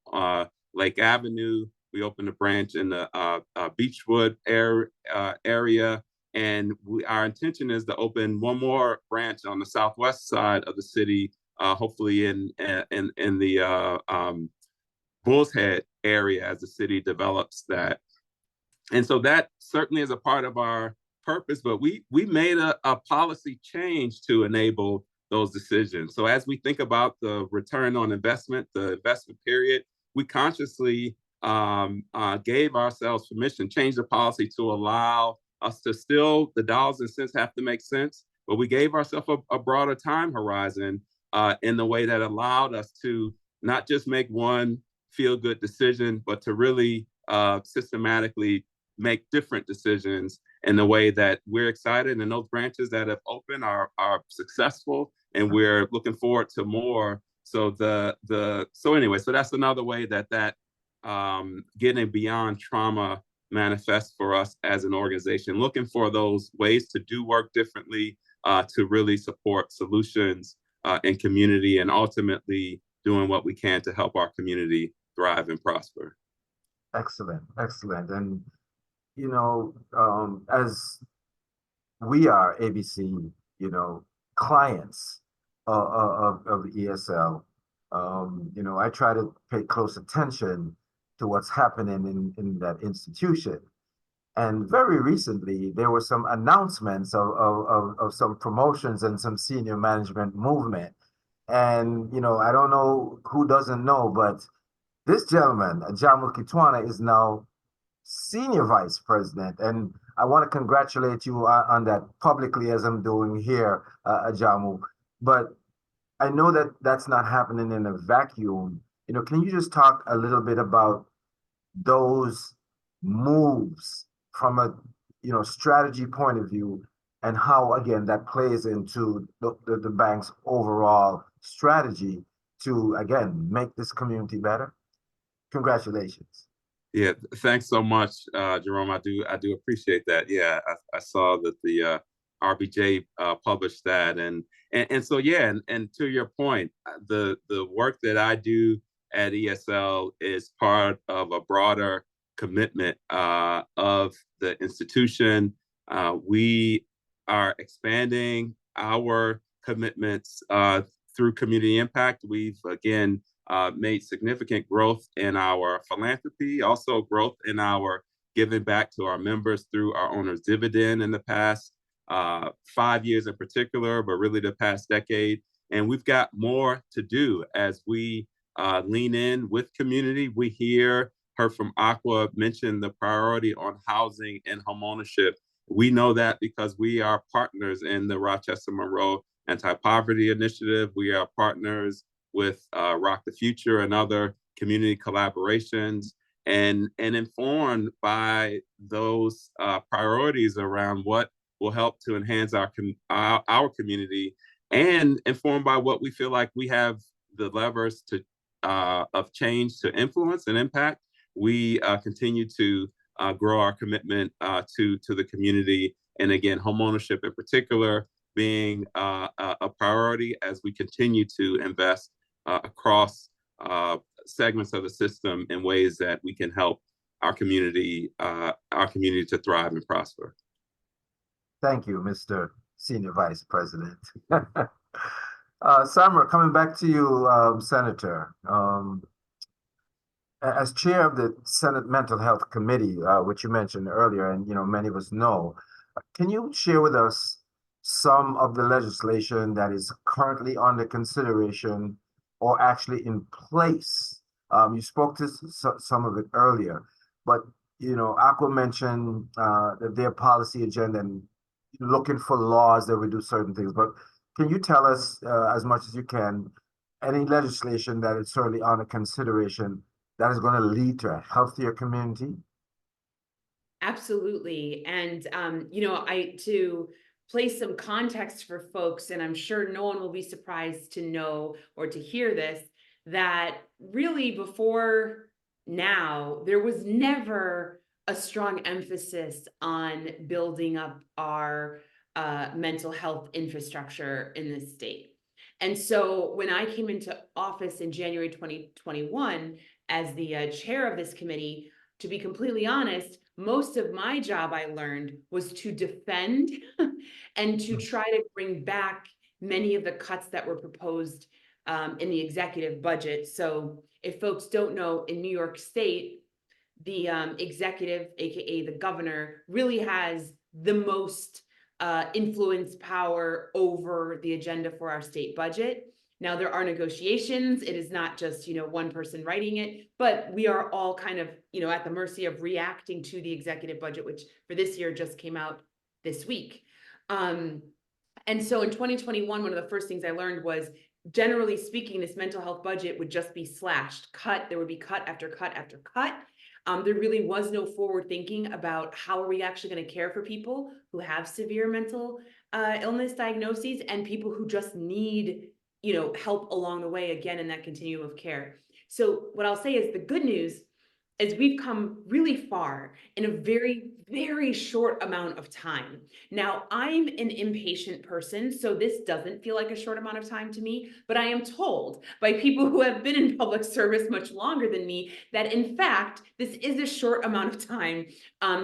Lake Avenue. We opened a branch in the Beechwood area. And our intention is to open one more branch on the southwest side of the city, hopefully in the Bull's Head area as the city develops that. And so that certainly is a part of our purpose, but we made a policy change to enable those decisions. So as we think about the return on investment, the investment period, we consciously gave ourselves permission, changed the policy to allow us to still, the dollars and cents have to make sense, but we gave ourselves a broader time horizon in the way that allowed us to not just make one feel-good decision, but to really systematically make different decisions in the way that we're excited. And those branches that have opened are successful, and we're looking forward to more. So so anyway, so that's another way that getting beyond trauma manifests for us as an organization, looking for those ways to do work differently, to really support solutions in community, and ultimately doing what we can to help our community thrive and prosper. Excellent, excellent. And as we are ABC, clients of the ESL, I try to pay close attention to what's happening in that institution. And very recently, there were some announcements of some promotions and some senior management movement. And, I don't know who doesn't know, but this gentleman, Ajamu Kitwana, is now Senior Vice President. And I want to congratulate you on that publicly, as I'm doing here, Ajamu. But I know that that's not happening in a vacuum. Can you just talk a little bit about those moves from a strategy point of view, and how, again, that plays into the bank's overall strategy to, again, make this community better? Congratulations. Yeah, thanks so much, Jerome. I do appreciate that. Yeah, I saw that the RBJ published that, and so yeah, and to your point, the work that I do at ESL is part of a broader commitment of the institution. We are expanding our commitments through community impact. We've again made significant growth in our philanthropy, also growth in our giving back to our members through our owner's dividend in the past 5 years in particular, but really the past decade. And we've got more to do as we lean in with community. We heard from Aqua mention the priority on housing and homeownership. We know that because we are partners in the Rochester Monroe Anti-Poverty Initiative. We are partners with Rock the Future and other community collaborations, and informed by those priorities around what will help to enhance our community, and informed by what we feel like we have the levers to of change to influence and impact. We continue to grow our commitment to the community, and again, homeownership in particular being a priority as we continue to invest across segments of the system in ways that we can help our community to thrive and prosper. Thank you, Mr. Senior Vice President. Samra, coming back to you, Senator. As chair of the Senate Mental Health Committee, which you mentioned earlier, and many of us know, can you share with us some of the legislation that is currently under consideration or actually in place? You spoke to some of it earlier, but Aqua mentioned their policy agenda and looking for laws that would do certain things. But can you tell us as much as you can any legislation that is certainly under consideration that is going to lead to a healthier community? Absolutely. And to place some context for folks, and I'm sure no one will be surprised to know or to hear this, that really before now, there was never a strong emphasis on building up our mental health infrastructure in this state. And so when I came into office in January 2021 as the chair of this committee, to be completely honest, most of my job I learned was to defend and to try to bring back many of the cuts that were proposed in the executive budget. So if folks don't know, in New York State, the executive, aka the governor, really has the most influence, power over the agenda for our state budget. Now there are negotiations. It is not just, one person writing it, but we are all kind of, at the mercy of reacting to the executive budget, which for this year just came out this week. And so in 2021, one of the first things I learned was, generally speaking, this mental health budget would just be slashed, cut. There would be cut after cut after cut. There really was no forward thinking about how are we actually going to care for people who have severe mental illness diagnoses and people who just need, help along the way, again, in that continuum of care. So what I'll say is the good news is we've come really far in a very, very short amount of time. Now, I'm an impatient person, so this doesn't feel like a short amount of time to me, but I am told by people who have been in public service much longer than me that, in fact, this is a short amount of time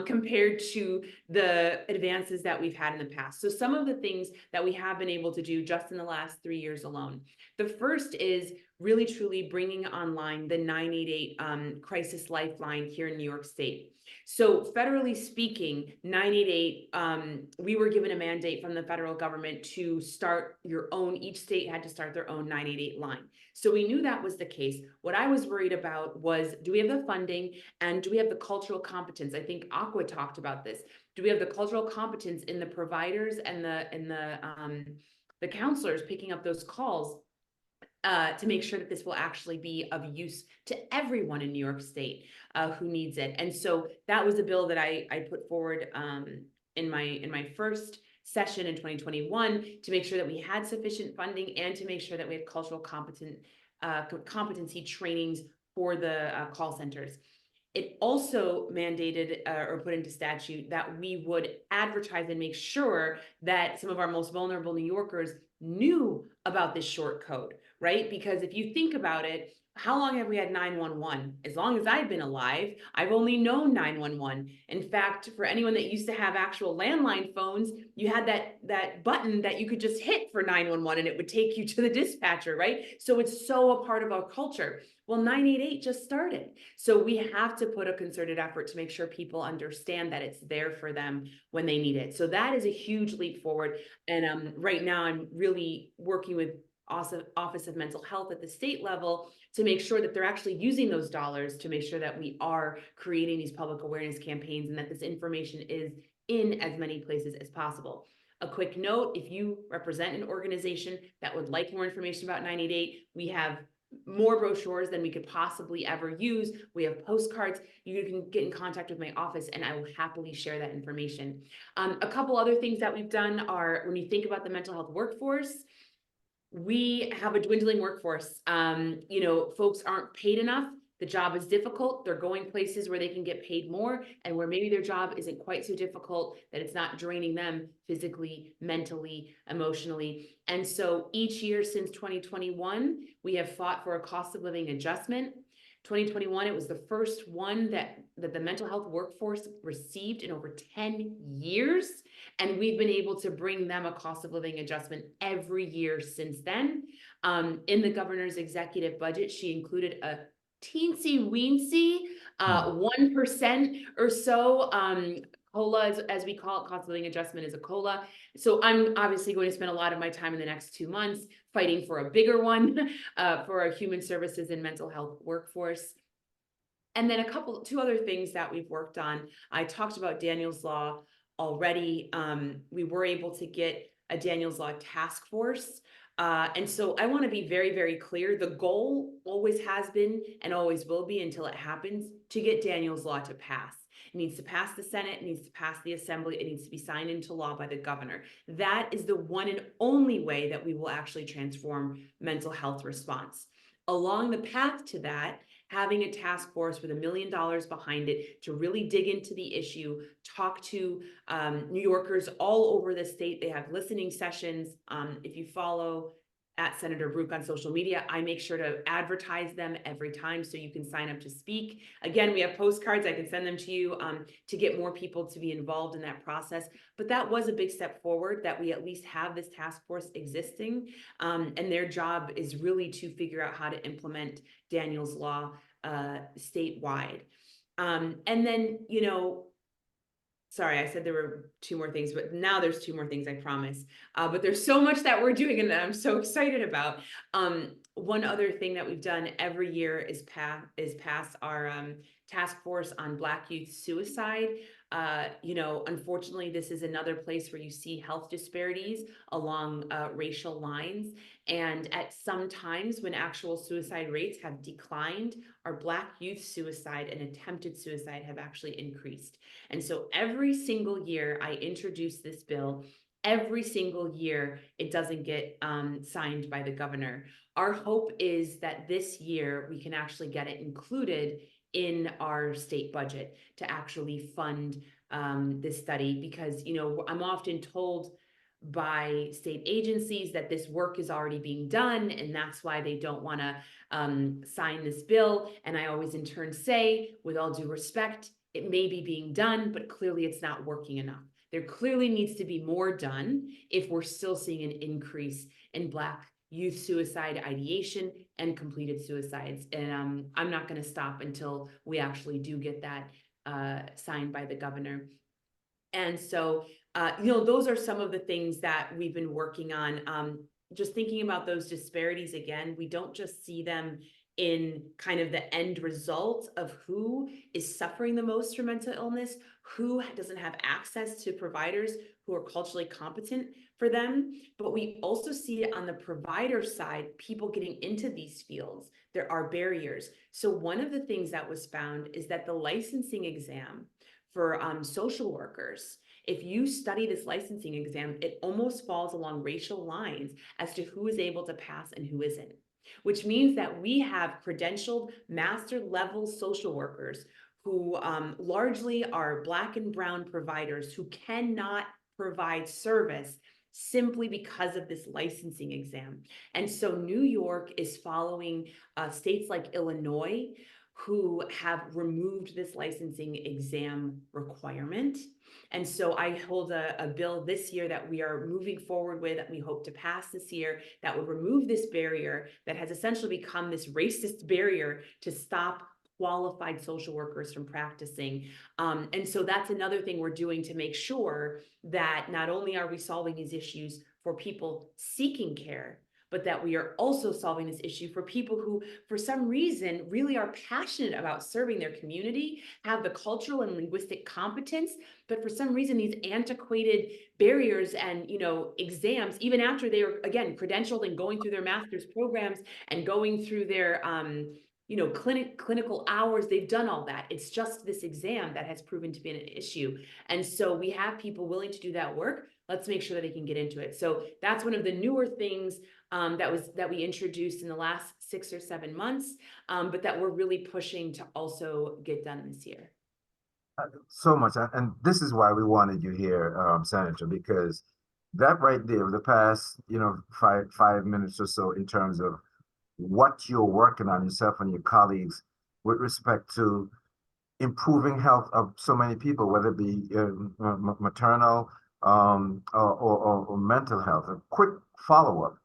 compared to the advances that we've had in the past. So some of the things that we have been able to do just in the last 3 years alone. The first is really truly bringing online the 988 crisis lifeline here in New York State. So federally speaking, 988, we were given a mandate from the federal government to start your own, each state had to start their own 988 line. So we knew that was the case. What I was worried about was, do we have the funding and do we have the cultural competence? I think Aqua talked about this. Do we have the cultural competence in the providers and the counselors picking up those calls to make sure that this will actually be of use to everyone in New York State who needs it? And so that was a bill that I put forward in my first session in 2021 to make sure that we had sufficient funding and to make sure that we had cultural competency trainings for the call centers. It also mandated or put into statute that we would advertise and make sure that some of our most vulnerable New Yorkers knew about this short code, right? Because if you think about it, how long have we had 911? As long as I've been alive, I've only known 911. In fact, for anyone that used to have actual landline phones, you had that button that you could just hit for 911 and it would take you to the dispatcher, right? So it's so a part of our culture. Well, 988 just started. So we have to put a concerted effort to make sure people understand that it's there for them when they need it. So that is a huge leap forward. And right now I'm really working with Office of Mental Health at the state level to make sure that they're actually using those dollars to make sure that we are creating these public awareness campaigns and that this information is in as many places as possible. A quick note, if you represent an organization that would like more information about 988, we have more brochures than we could possibly ever use. We have postcards. You can get in contact with my office and I will happily share that information. A couple other things that we've done are, when you think about the mental health workforce, we have a dwindling workforce. Folks aren't paid enough. The job is difficult. They're going places where they can get paid more and where maybe their job isn't quite so difficult that it's not draining them physically, mentally, emotionally. And so each year since 2021, we have fought for a cost of living adjustment. 2021, it was the first one that the mental health workforce received in over 10 years. And we've been able to bring them a cost of living adjustment every year since then. In the governor's executive budget, she included a teensy weensy 1% or so COLA, as we call it. Cost of living adjustment is a COLA. So I'm obviously going to spend a lot of my time in the next 2 months fighting for a bigger one for our human services and mental health workforce. And then two other things that we've worked on. I talked about Daniel's Law already. We were able to get a Daniel's Law task force. And so I want to be very, very clear. The goal always has been and always will be until it happens to get Daniel's Law to pass. It needs to pass the Senate, it needs to pass the Assembly, it needs to be signed into law by the governor. That is the one and only way that we will actually transform mental health response. Along the path to that, having a task force with $1 million behind it to really dig into the issue, talk to New Yorkers all over the state. They have listening sessions. If you follow at Senator Brook on social media, I make sure to advertise them every time so you can sign up to speak. Again, we have postcards. I can send them to you to get more people to be involved in that process. But that was a big step forward, that we at least have this task force existing. And their job is really to figure out how to implement Daniel's Law statewide. And then, you know, sorry, I said there were 2 more things, but now there's 2 more things, I promise. But there's so much that we're doing and that I'm so excited about. One other thing that we've done every year is pass our task force on Black youth suicide. You know, unfortunately, this is another place where you see health disparities along racial lines. And at some times when actual suicide rates have declined, our Black youth suicide and attempted suicide have actually increased. And so every single year I introduce this bill, every single year it doesn't get signed by the governor. Our hope is that this year we can actually get it included in our state budget to actually fund this study, because, you know, I'm often told by state agencies that this work is already being done and that's why they don't want to sign this bill. And I always in turn say, with all due respect, it may be being done, but clearly it's not working enough. There clearly needs to be more done if we're still seeing an increase in Black youth suicide ideation and completed suicides. And I'm not going to stop until we actually do get that signed by the governor. And so, you know, those are some of the things that we've been working on. Just thinking about those disparities again, we don't just see them in kind of the end result of who is suffering the most from mental illness, who doesn't have access to providers who are culturally competent for them, but we also see it on the provider side, people getting into these fields. There are barriers. So one of the things that was found is that the licensing exam for social workers, if you study this licensing exam, it almost falls along racial lines as to who is able to pass and who isn't, which means that we have credentialed master level social workers who largely are Black and brown providers who cannot provide service simply because of this licensing exam. And so New York is following states like Illinois, who have removed this licensing exam requirement. And so I hold a bill this year that we are moving forward with, that we hope to pass this year, that would remove this barrier that has essentially become this racist barrier to stop qualified social workers from practicing. And so that's another thing we're doing to make sure that not only are we solving these issues for people seeking care, but that we are also solving this issue for people who, for some reason, really are passionate about serving their community, have the cultural and linguistic competence, but for some reason, these antiquated barriers and, you know, exams, even after they are, again, credentialed and going through their master's programs and going through their, you know, clinical hours, they've done all that. It's just this exam that has proven to be an issue. And so we have people willing to do that work. Let's make sure that they can get into it. So that's one of the newer things that we introduced in the last 6 or 7 months, but that we're really pushing to also get done this year. So much, and this is why we wanted you here, Senator, because that right there, the past, you know, five minutes or so, in terms of what you're working on yourself and your colleagues with respect to improving health of so many people, whether it be maternal or mental health. A quick follow-up.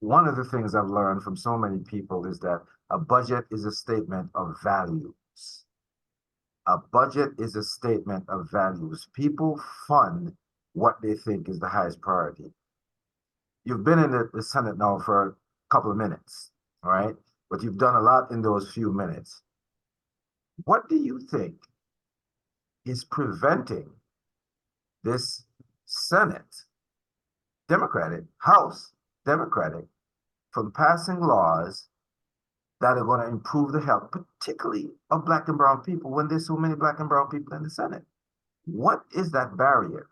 One of the things I've learned from so many people is that a budget is a statement of values. A budget is a statement of values. People fund what they think is the highest priority. You've been in the Senate now for a couple of minutes, all right? But you've done a lot in those few minutes. What do you think is preventing this Senate, Democratic, House, Democratic, from passing laws that are going to improve the health, particularly of Black and brown people, when there's so many Black and brown people in the Senate? What is that barrier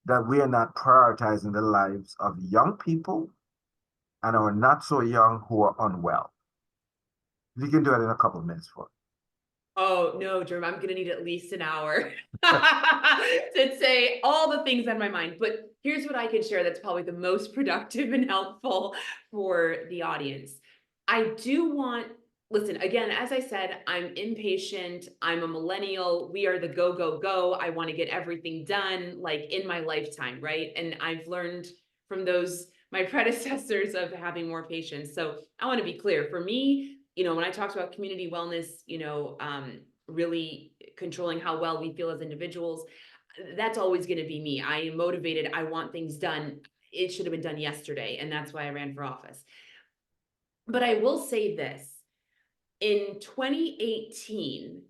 that we are not prioritizing the lives of young people and are not so young who are unwell? If you can do it in a couple of minutes for Oh, no, Jerm, I'm gonna need at least an hour to say all the things on my mind. But here's what I can share that's probably the most productive and helpful for the audience. I do want, listen, again, as I said, I'm impatient. I'm a millennial. We are the go, go, go. I want to get everything done like in my lifetime, right? And I've learned from those, my predecessors, of having more patience. So I want to be clear. For me, when I talked about community wellness, really controlling how well we feel as individuals, that's always going to be me. I am motivated. I want things done. It should have been done yesterday. And that's why I ran for office. But I will say this, in 2018,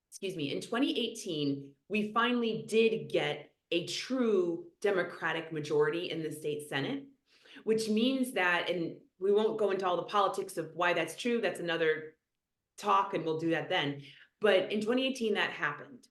excuse me, in 2018, we finally did get a true Democratic majority in the state Senate, which means that, and we won't go into all the politics of why that's true. That's another talk, and we'll do that then. But in 2018, that happened.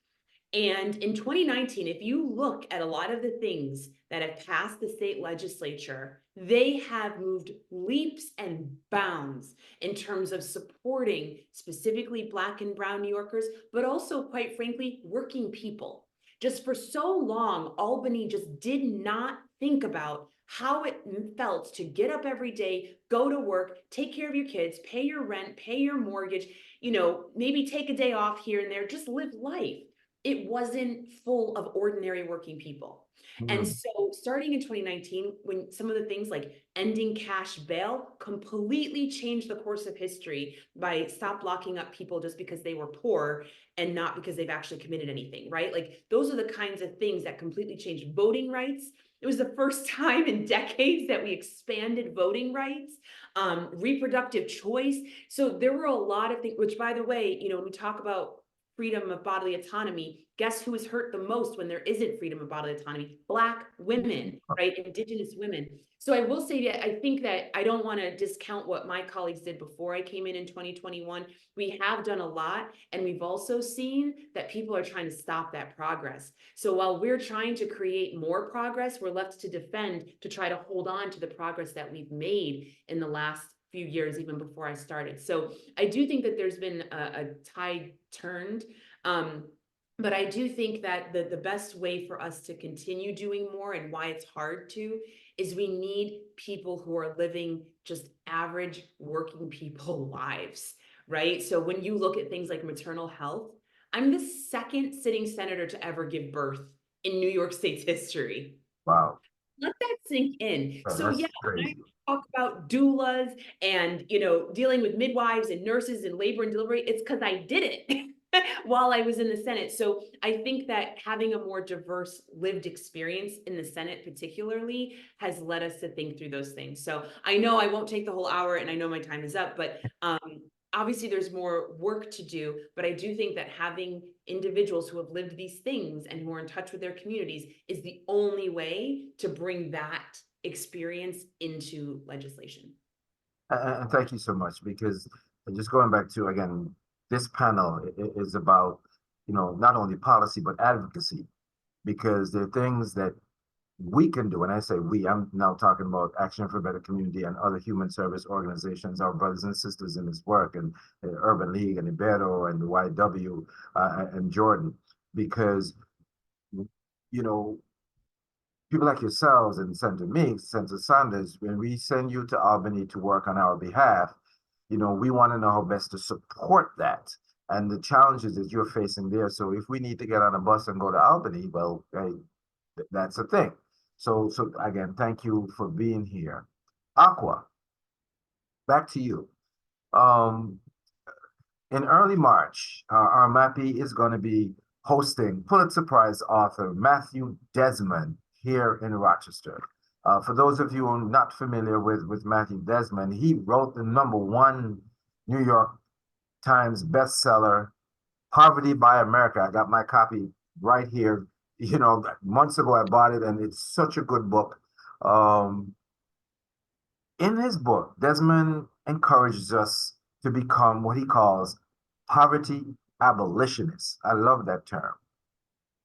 And in 2019, if you look at a lot of the things that have passed the state legislature, they have moved leaps and bounds in terms of supporting specifically Black and Brown New Yorkers, but also, quite frankly, working people. Just for so long, Albany just did not think about how it felt to get up every day, go to work, take care of your kids, pay your rent, pay your mortgage, maybe take a day off here and there, just live life. It wasn't full of ordinary working people. And so starting in 2019, when some of the things like ending cash bail completely changed the course of history by stop locking up people just because they were poor and not because they've actually committed anything, right? Like those are the kinds of things that completely changed voting rights. It was the first time in decades that we expanded voting rights, reproductive choice. So there were a lot of things, which, by the way, when we talk about freedom of bodily autonomy, guess who is hurt the most when there isn't freedom of bodily autonomy? Black women, right? Indigenous women. So I will say that I think that I don't want to discount what my colleagues did before I came in 2021. We have done a lot, and we've also seen that people are trying to stop that progress. So while we're trying to create more progress, we're left to defend, to try to hold on to the progress that we've made in the last few years, even before I started. So I do think that there's been a tide turned. But I do think that the best way for us to continue doing more, and why it's hard to, is we need people who are living just average working people lives, right? So when you look at things like maternal health, I'm the second sitting senator to ever give birth in New York State's history. Wow. Let that sink in. Yeah, So that's yeah, crazy. I talk about doulas and dealing with midwives and nurses and labor and delivery. It's because I did it while I was in the Senate. So I think that having a more diverse lived experience in the Senate particularly has led us to think through those things. So I know I won't take the whole hour, and I know my time is up, but obviously there's more work to do, but I do think that having individuals who have lived these things and who are in touch with their communities is the only way to bring that experience into legislation. And thank you so much, because just going back to, again, this panel is about, not only policy, but advocacy, because there are things that we can do. And I say we, I'm now talking about Action for a Better Community and other human service organizations, our brothers and sisters in this work, and the Urban League and Ibero and the YW and Jordan, because, people like yourselves and Senator Meeks, Senator Sanders, when we send you to Albany to work on our behalf, we want to know how best to support that and the challenges that you're facing there. So if we need to get on a bus and go to Albany, well, hey, that's a thing. So again, thank you for being here. Aqua, back to you. In early March, our MAPI is going to be hosting Pulitzer Prize author Matthew Desmond here in Rochester. For those of you who are not familiar with Matthew Desmond, he wrote the #1 New York Times bestseller, Poverty by America. I got my copy right here. Months ago I bought it, and it's such a good book. In his book, Desmond encourages us to become what he calls poverty abolitionists. I love that term.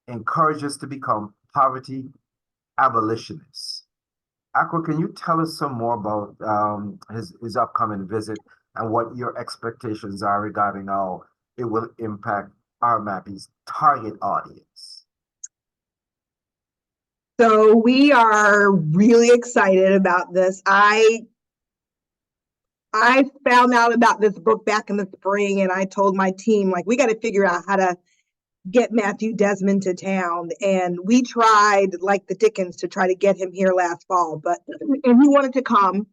Encourage us to become poverty abolitionists. Aqua, can you tell us some more about his upcoming visit and what your expectations are regarding how it will impact our MAPI's target audience. So we are really excited about this. I found out about this book back in the spring, and I told my team, like, we got to figure out how to get Matthew Desmond to town. And we tried like the Dickens to try to get him here last fall, and he wanted to come.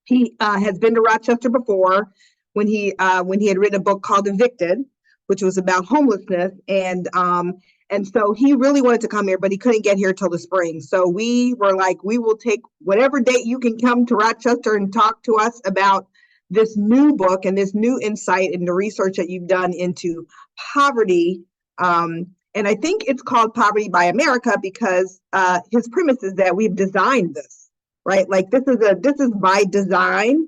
He has been to Rochester before when he had written a book called Evicted, which was about homelessness. And so he really wanted to come here, but he couldn't get here till the spring. So we were like, we will take whatever date you can come to Rochester and talk to us about this new book and this new insight and the research that you've done into poverty. And I think it's called Poverty by America because his premise is that we've designed this, right? Like this is by design,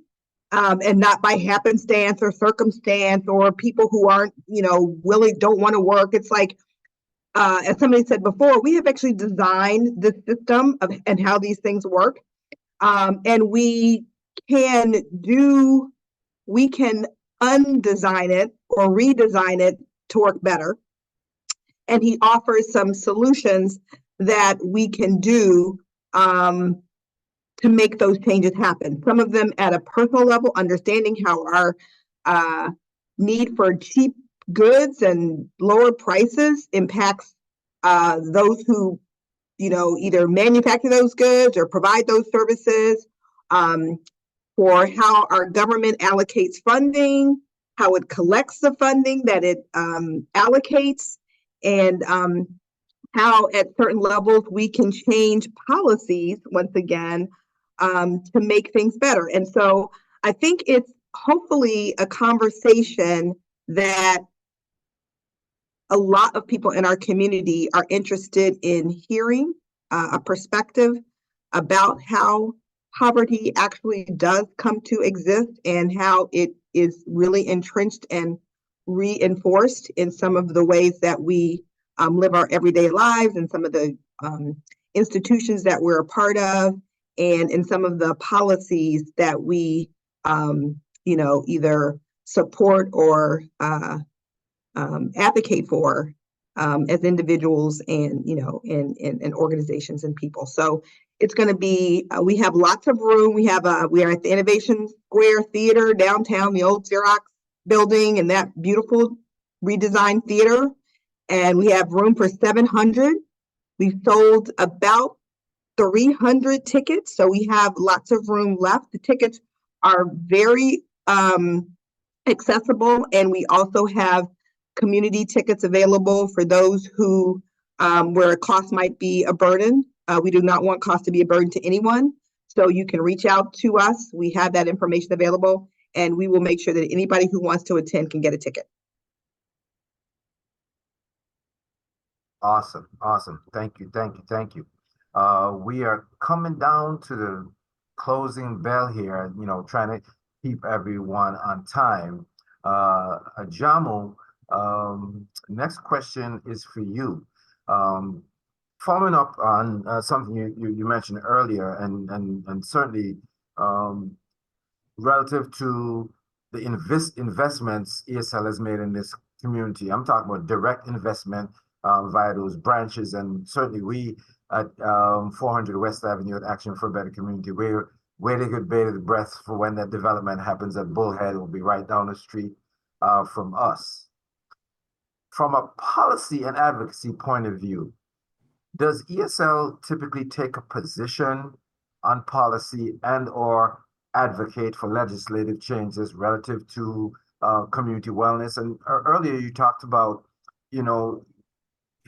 and not by happenstance or circumstance or people who aren't, don't want to work. It's like, as somebody said before, we have actually designed the system and how these things work. And we can undesign it or redesign it to work better. And he offers some solutions that we can do to make those changes happen. Some of them at a personal level, understanding how our need for cheap goods and lower prices impacts those who, either manufacture those goods or provide those services, for how our government allocates funding, how it collects the funding that it allocates, and how at certain levels we can change policies once again to make things better. And so I think it's hopefully a conversation that a lot of people in our community are interested in hearing, a perspective about how poverty actually does come to exist and how it is really entrenched and reinforced in some of the ways that we live our everyday lives, and some of the institutions that we're a part of, and in some of the policies that we either support or advocate for as individuals and and organizations and people. So it's going to be, we have lots of room. We are at the Innovation Square Theater downtown, the old Xerox building, and that beautiful redesigned theater. And we have room for 700. We've sold about 300 tickets, so we have lots of room left. The tickets are very accessible, and we also have community tickets available for those who where a cost might be a burden. We do not want cost to be a burden to anyone. So you can reach out to us. We have that information available, and we will make sure that anybody who wants to attend can get a ticket. Awesome. Thank you. We are coming down to the closing bell here, trying to keep everyone on time. Ajamu, next question is for you. Following up on something you mentioned earlier, and certainly relative to the investments ESL has made in this community. I'm talking about direct investment via those branches, and certainly we at 400 West Avenue at Action for a Better Community, we're waiting with bated breath for when that development happens at Bullhead. It will be right down the street from us. From a policy and advocacy point of view, does ESL typically take a position on policy and or advocate for legislative changes relative to community wellness? And earlier you talked about,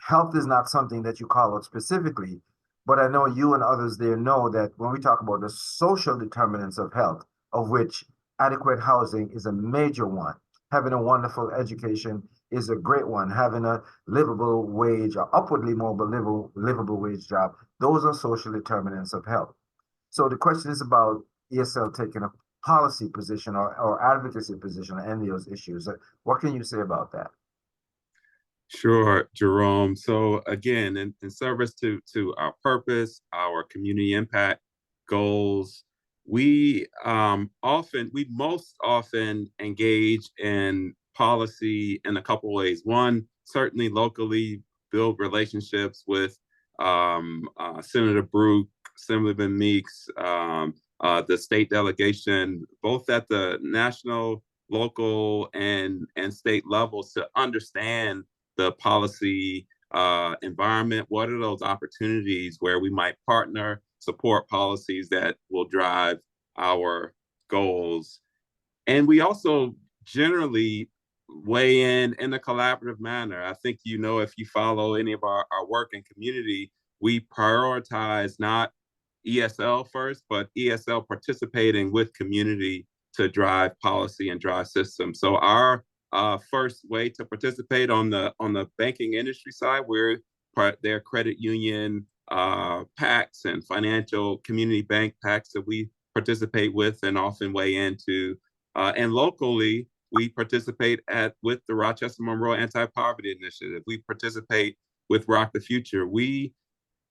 health is not something that you call out specifically, but I know you and others there know that when we talk about the social determinants of health, of which adequate housing is a major one, having a wonderful education is a great one, having a livable wage, or upwardly mobile livable wage job, those are social determinants of health. So the question is about ESL taking a policy position or advocacy position on any of those issues. What can you say about that? Sure, Jerome. So again, in service to our purpose, our community impact goals, we most often engage in policy in a couple ways. One, certainly locally build relationships with Senator Brooke, Senator Meeks, the state delegation, both at the national, local, and state levels to understand the policy environment. What are those opportunities where we might partner, support policies that will drive our goals? And we also generally weigh in a collaborative manner. I think, if you follow any of our work in community, we prioritize not ESL first, but ESL participating with community to drive policy and drive systems. So our first way to participate on the banking industry side, we're their credit union PACs and financial community bank PACs that we participate with and often weigh into. And locally, we participate with the Rochester Monroe Anti-Poverty Initiative. We participate with Rock the Future. We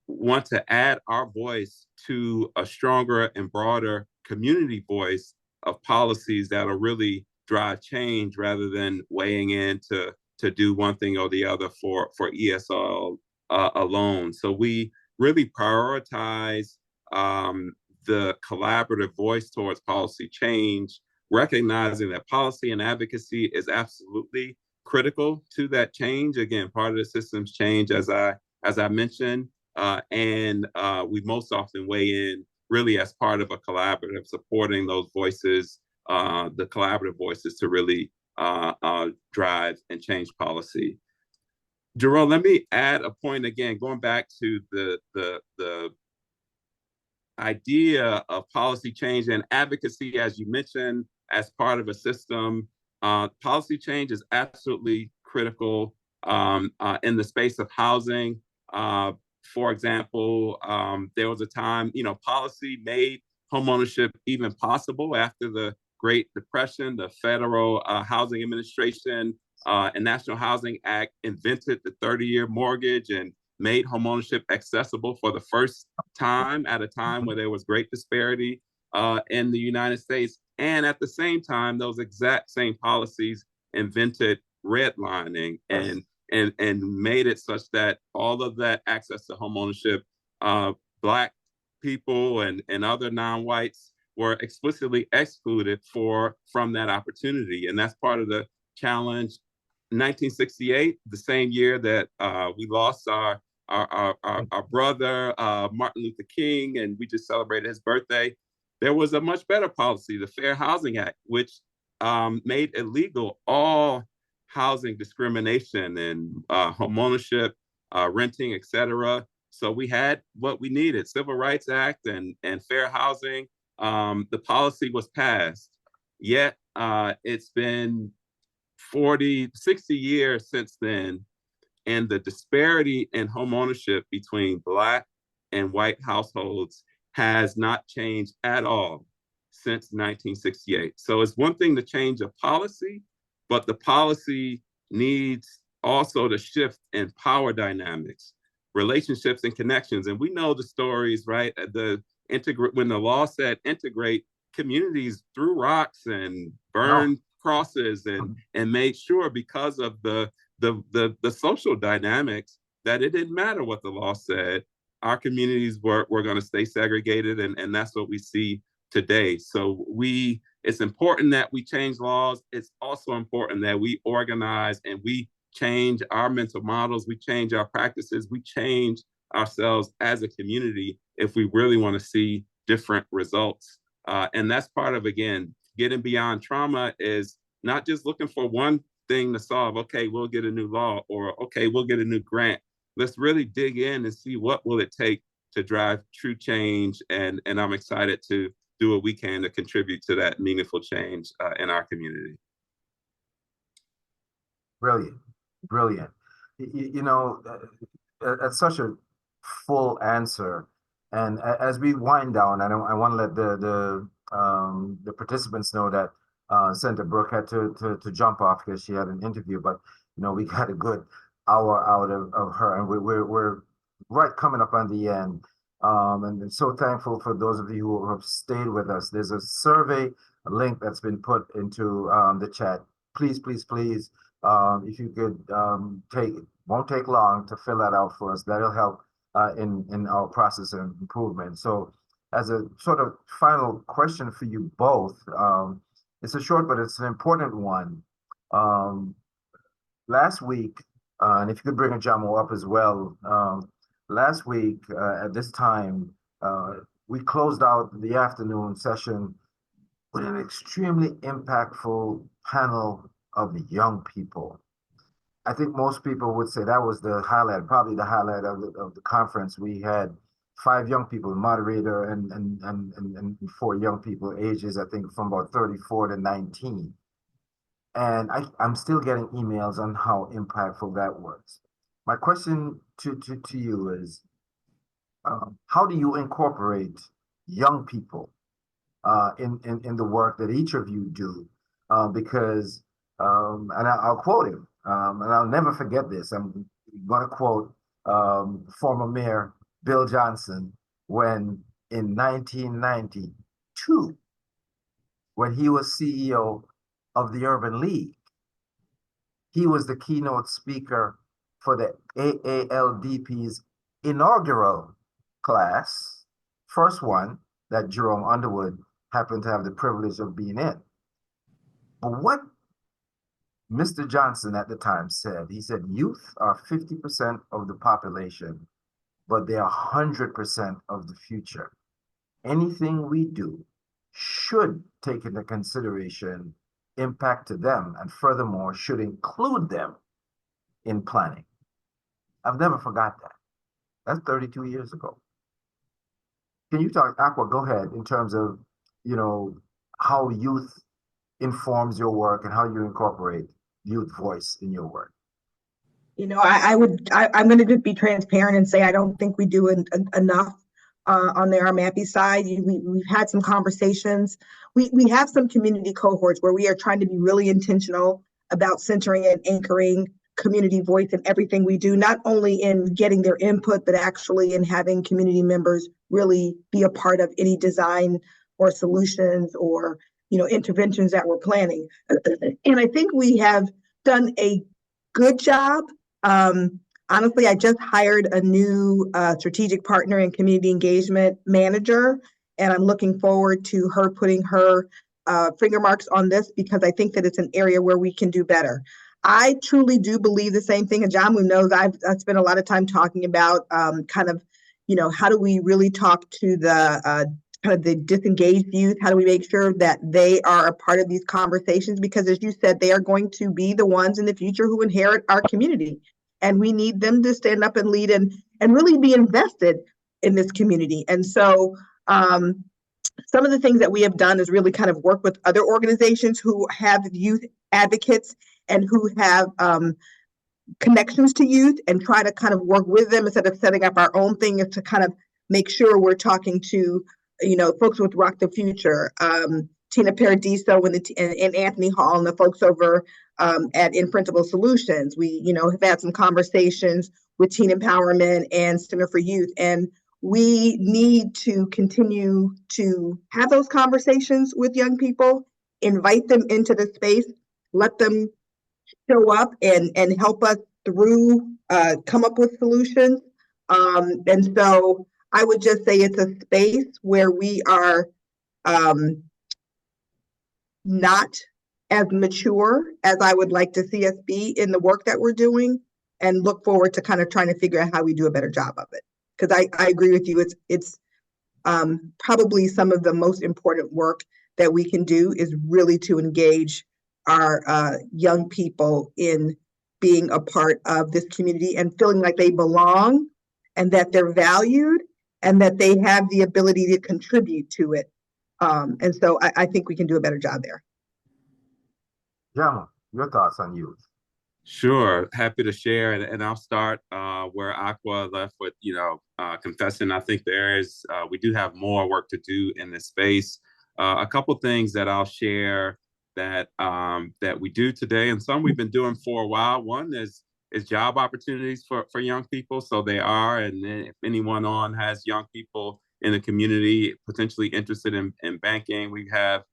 want to add our voice to a stronger and broader community voice of policies that'll really drive change rather than weighing in to do one thing or the other for ESL alone. So we really prioritize the collaborative voice towards policy change, recognizing that policy and advocacy is absolutely critical to that change. Again, part of the systems change, as I mentioned, and we most often weigh in really as part of a collaborative, supporting those voices, the collaborative voices to really drive and change policy. Jerome, let me add a point again, going back to the idea of policy change and advocacy, as you mentioned, as part of a system. Policy change is absolutely critical in the space of housing. For example, there was a time, policy made homeownership even possible after the Great Depression. The Federal Housing Administration and National Housing Act invented the 30-year mortgage and made homeownership accessible for the first time at a time where there was great disparity in the United States. And at the same time, those exact same policies invented redlining and made it such that all of that access to homeownership, Black people and other non-whites were explicitly excluded from that opportunity. And that's part of the challenge. 1968, the same year that we lost our brother, Martin Luther King, and we just celebrated his birthday, there was a much better policy, the Fair Housing Act, which made illegal all housing discrimination and homeownership, renting, et cetera. So we had what we needed, Civil Rights Act and fair housing. The policy was passed, yet it's been 40, 60 years since then, and the disparity in homeownership between Black and white households has not changed at all since 1968. So it's one thing to change a policy, but the policy needs also to shift in power dynamics, relationships and connections. And we know the stories, right? When the law said integrate, communities threw rocks and burned crosses and made sure, because of the social dynamics, that it didn't matter what the law said. Our communities were going to stay segregated, and that's what we see today. So it's important that we change laws. It's also important that we organize and we change our mental models, we change our practices, we change ourselves as a community if we really want to see different results. And that's part of, again, getting beyond trauma is not just looking for one thing to solve. Okay, we'll get a new law, or okay, we'll get a new grant. Let's really dig in and see what will it take to drive true change. And I'm excited to do what we can to contribute to that meaningful change in our community. Brilliant, brilliant. That's such a full answer. And as we wind down, I want to let the participants know that Senator Brooke had to jump off because she had an interview, but we got a good hour out of her, and we're right coming up on the end. And so thankful for those of you who have stayed with us. There's a survey link that's been put into the chat. Please, please, please, if you could won't take long to fill that out for us. That'll help in our process of improvement. So as a sort of final question for you both, it's a short, but it's an important one. Last week, and if you could bring a Jamo up as well, last week at this time, we closed out the afternoon session with an extremely impactful panel of young people. I think most people would say that was the highlight, probably the highlight of the conference. We had 5 young people, moderator, and 4 young people, ages I think from about 34 to 19. And I'm still getting emails on how impactful that was. My question to you is, how do you incorporate young people in the work that each of you do? Because, and I'll quote him, and I'll never forget this. I'm going to quote former Mayor Bill Johnson when in 1992, when he was CEO of the Urban League, he was the keynote speaker for the AALDP's inaugural class, first one that Jerome Underwood happened to have the privilege of being in. But what Mr. Johnson at the time said, he said, youth are 50% of the population, but they are 100% of the future. Anything we do should take into consideration impact to them, and furthermore, should include them in planning. I've never forgot that. That's 32 years ago. Can you talk, Aqua, go ahead, in terms of, how youth informs your work and how you incorporate youth voice in your work? I'm going to just be transparent and say I don't think we do enough on the RMAPI side. We've had some conversations. We have some community cohorts where we are trying to be really intentional about centering and anchoring community voice in everything we do, not only in getting their input, but actually in having community members really be a part of any design or solutions or interventions that we're planning. And I think we have done a good job. Honestly, I just hired a new strategic partner and community engagement manager, and I'm looking forward to her putting her finger marks on this, because I think that it's an area where we can do better. I truly do believe the same thing, and John knows I've spent a lot of time talking about how do we really talk to the kind of the disengaged youth? How do we make sure that they are a part of these conversations? Because as you said, they are going to be the ones in the future who inherit our community. And we need them to stand up and lead and really be invested in this community. And so some of the things that we have done is really kind of work with other organizations who have youth advocates and who have connections to youth, and try to kind of work with them instead of setting up our own thing, is to kind of make sure we're talking to folks with Rock the Future, Tina Paradiso and Anthony Hall, and the folks over at In Principle Solutions. We, have had some conversations with Teen Empowerment and Center for Youth, and we need to continue to have those conversations with young people, invite them into the space, let them show up and help us through, come up with solutions. And so I would just say it's a space where we are not as mature as I would like to see us be in the work that we're doing, and look forward to kind of trying to figure out how we do a better job of it. Because I agree with you, it's probably some of the most important work that we can do is really to engage our young people in being a part of this community and feeling like they belong and that they're valued and that they have the ability to contribute to it. And so I think we can do a better job there. Jama, your thoughts on youth? Sure, happy to share, and I'll start where Aqua left with, confessing. I think we do have more work to do in this space. A couple things that I'll share that we do today, and some we've been doing for a while. One is job opportunities for young people. So they are, and then if anyone on has young people in the community potentially interested in banking, we have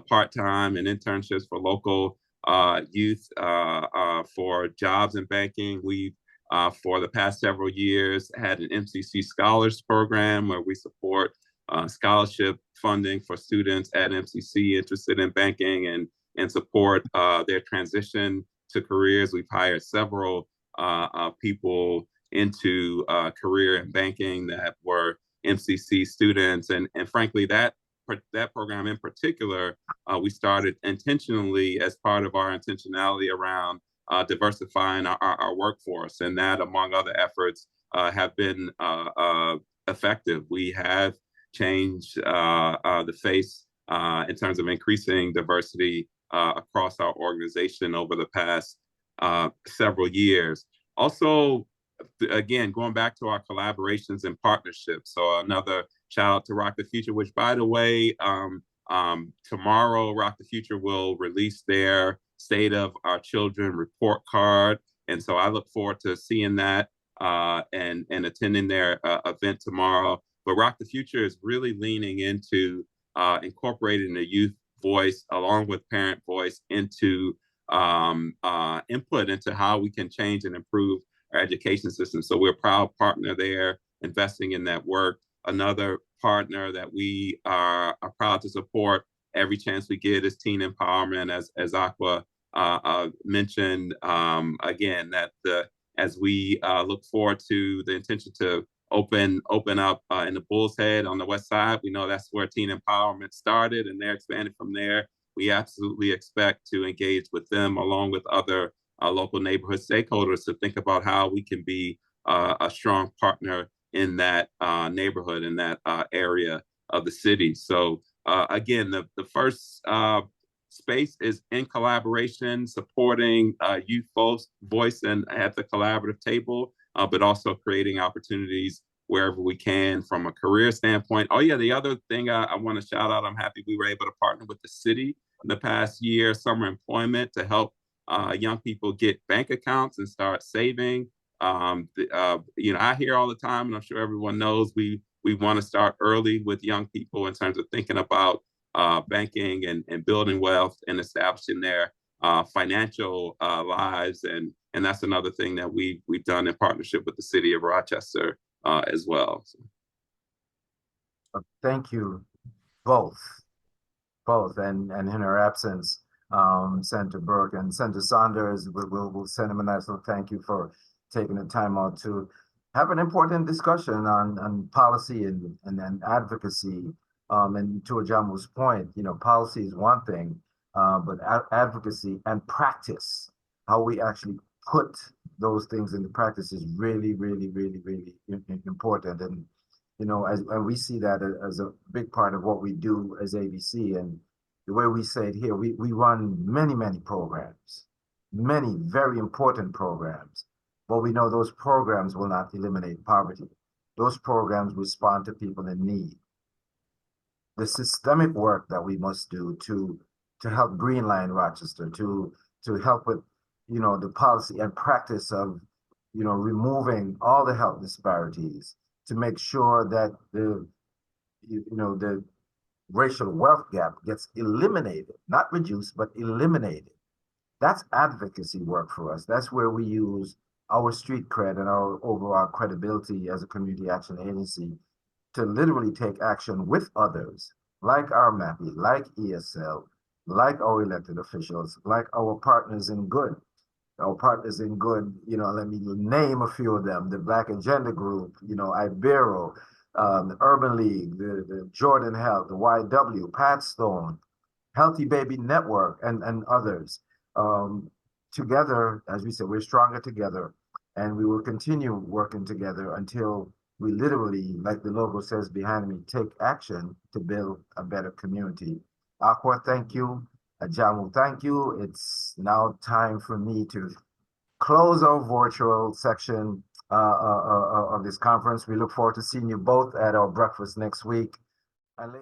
part-time and internships for local youth for jobs in banking. We've for the past several years had an MCC Scholars Program where we support scholarship funding for students at MCC interested in banking and support their transition to careers. We've hired several people into career in banking that were MCC students, and frankly, that program in particular, we started intentionally as part of our intentionality around diversifying our workforce, and that, among other efforts, have been effective. We have changed the face in terms of increasing diversity across our organization over the past several years. Also, again, going back to our collaborations and partnerships. So another shout out to Rock the Future, which, by the way, tomorrow Rock the Future will release their State of Our Children report card. And so I look forward to seeing that and attending their event tomorrow. But Rock the Future is really leaning into incorporating the youth voice along with parent voice into input into how we can change and improve our education system. So we're a proud partner there, investing in that work. Another partner that we are proud to support every chance we get is teen empowerment, as Aqua mentioned. Again, that as we look forward to the intention to open up in the Bull's Head on the west side, we know that's where teen empowerment started, and they're expanding from there. We absolutely expect to engage with them along with other local neighborhood stakeholders to think about how we can be a strong partner in that neighborhood, in that area of the city. So again, the first space is in collaboration, supporting youth voice and at the collaborative table, but also creating opportunities wherever we can from a career standpoint. Oh yeah, the other thing I want to shout out, I'm happy we were able to partner with the city in the past year, summer employment, to help young people get bank accounts and start saving. I hear all the time, and I'm sure everyone knows, we want to start early with young people in terms of thinking about banking and building wealth and establishing their financial lives, and that's another thing that we've done in partnership with the city of Rochester as well. So. Thank you both, and in her absence, Senator Burke and Senator Saunders, we'll send him a nice little thank you for taking the time out to have an important discussion on policy and advocacy. And to Ajamu's point, policy is one thing, but advocacy and practice, how we actually put those things into practice, is really, really, really, really important. And and we see that as a big part of what we do as ABC. And the way we say it here, we run many, many programs, many very important programs, but we know those programs will not eliminate poverty. Those programs respond to people in need. The systemic work that we must do to help Greenline Rochester, to help with the policy and practice of removing all the health disparities, to make sure that the racial wealth gap gets eliminated, not reduced, but eliminated. That's advocacy work for us. That's where we use our street cred and our overall credibility as a community action agency to literally take action with others, like our MAPI, like ESL, like our elected officials, like our partners in good. Our partners in good, let me name a few of them: the Black Agenda Group, Ibero, the Urban League, the Jordan Health, the YW, Pat Stone, Healthy Baby Network, and others. Together, as we said, we're stronger together, and we will continue working together until we literally, like the logo says behind me, take action to build a better community. Aqua, thank you. Ajamu, thank you. It's now time for me to close our virtual section of this conference. We look forward to seeing you both at our breakfast next week. And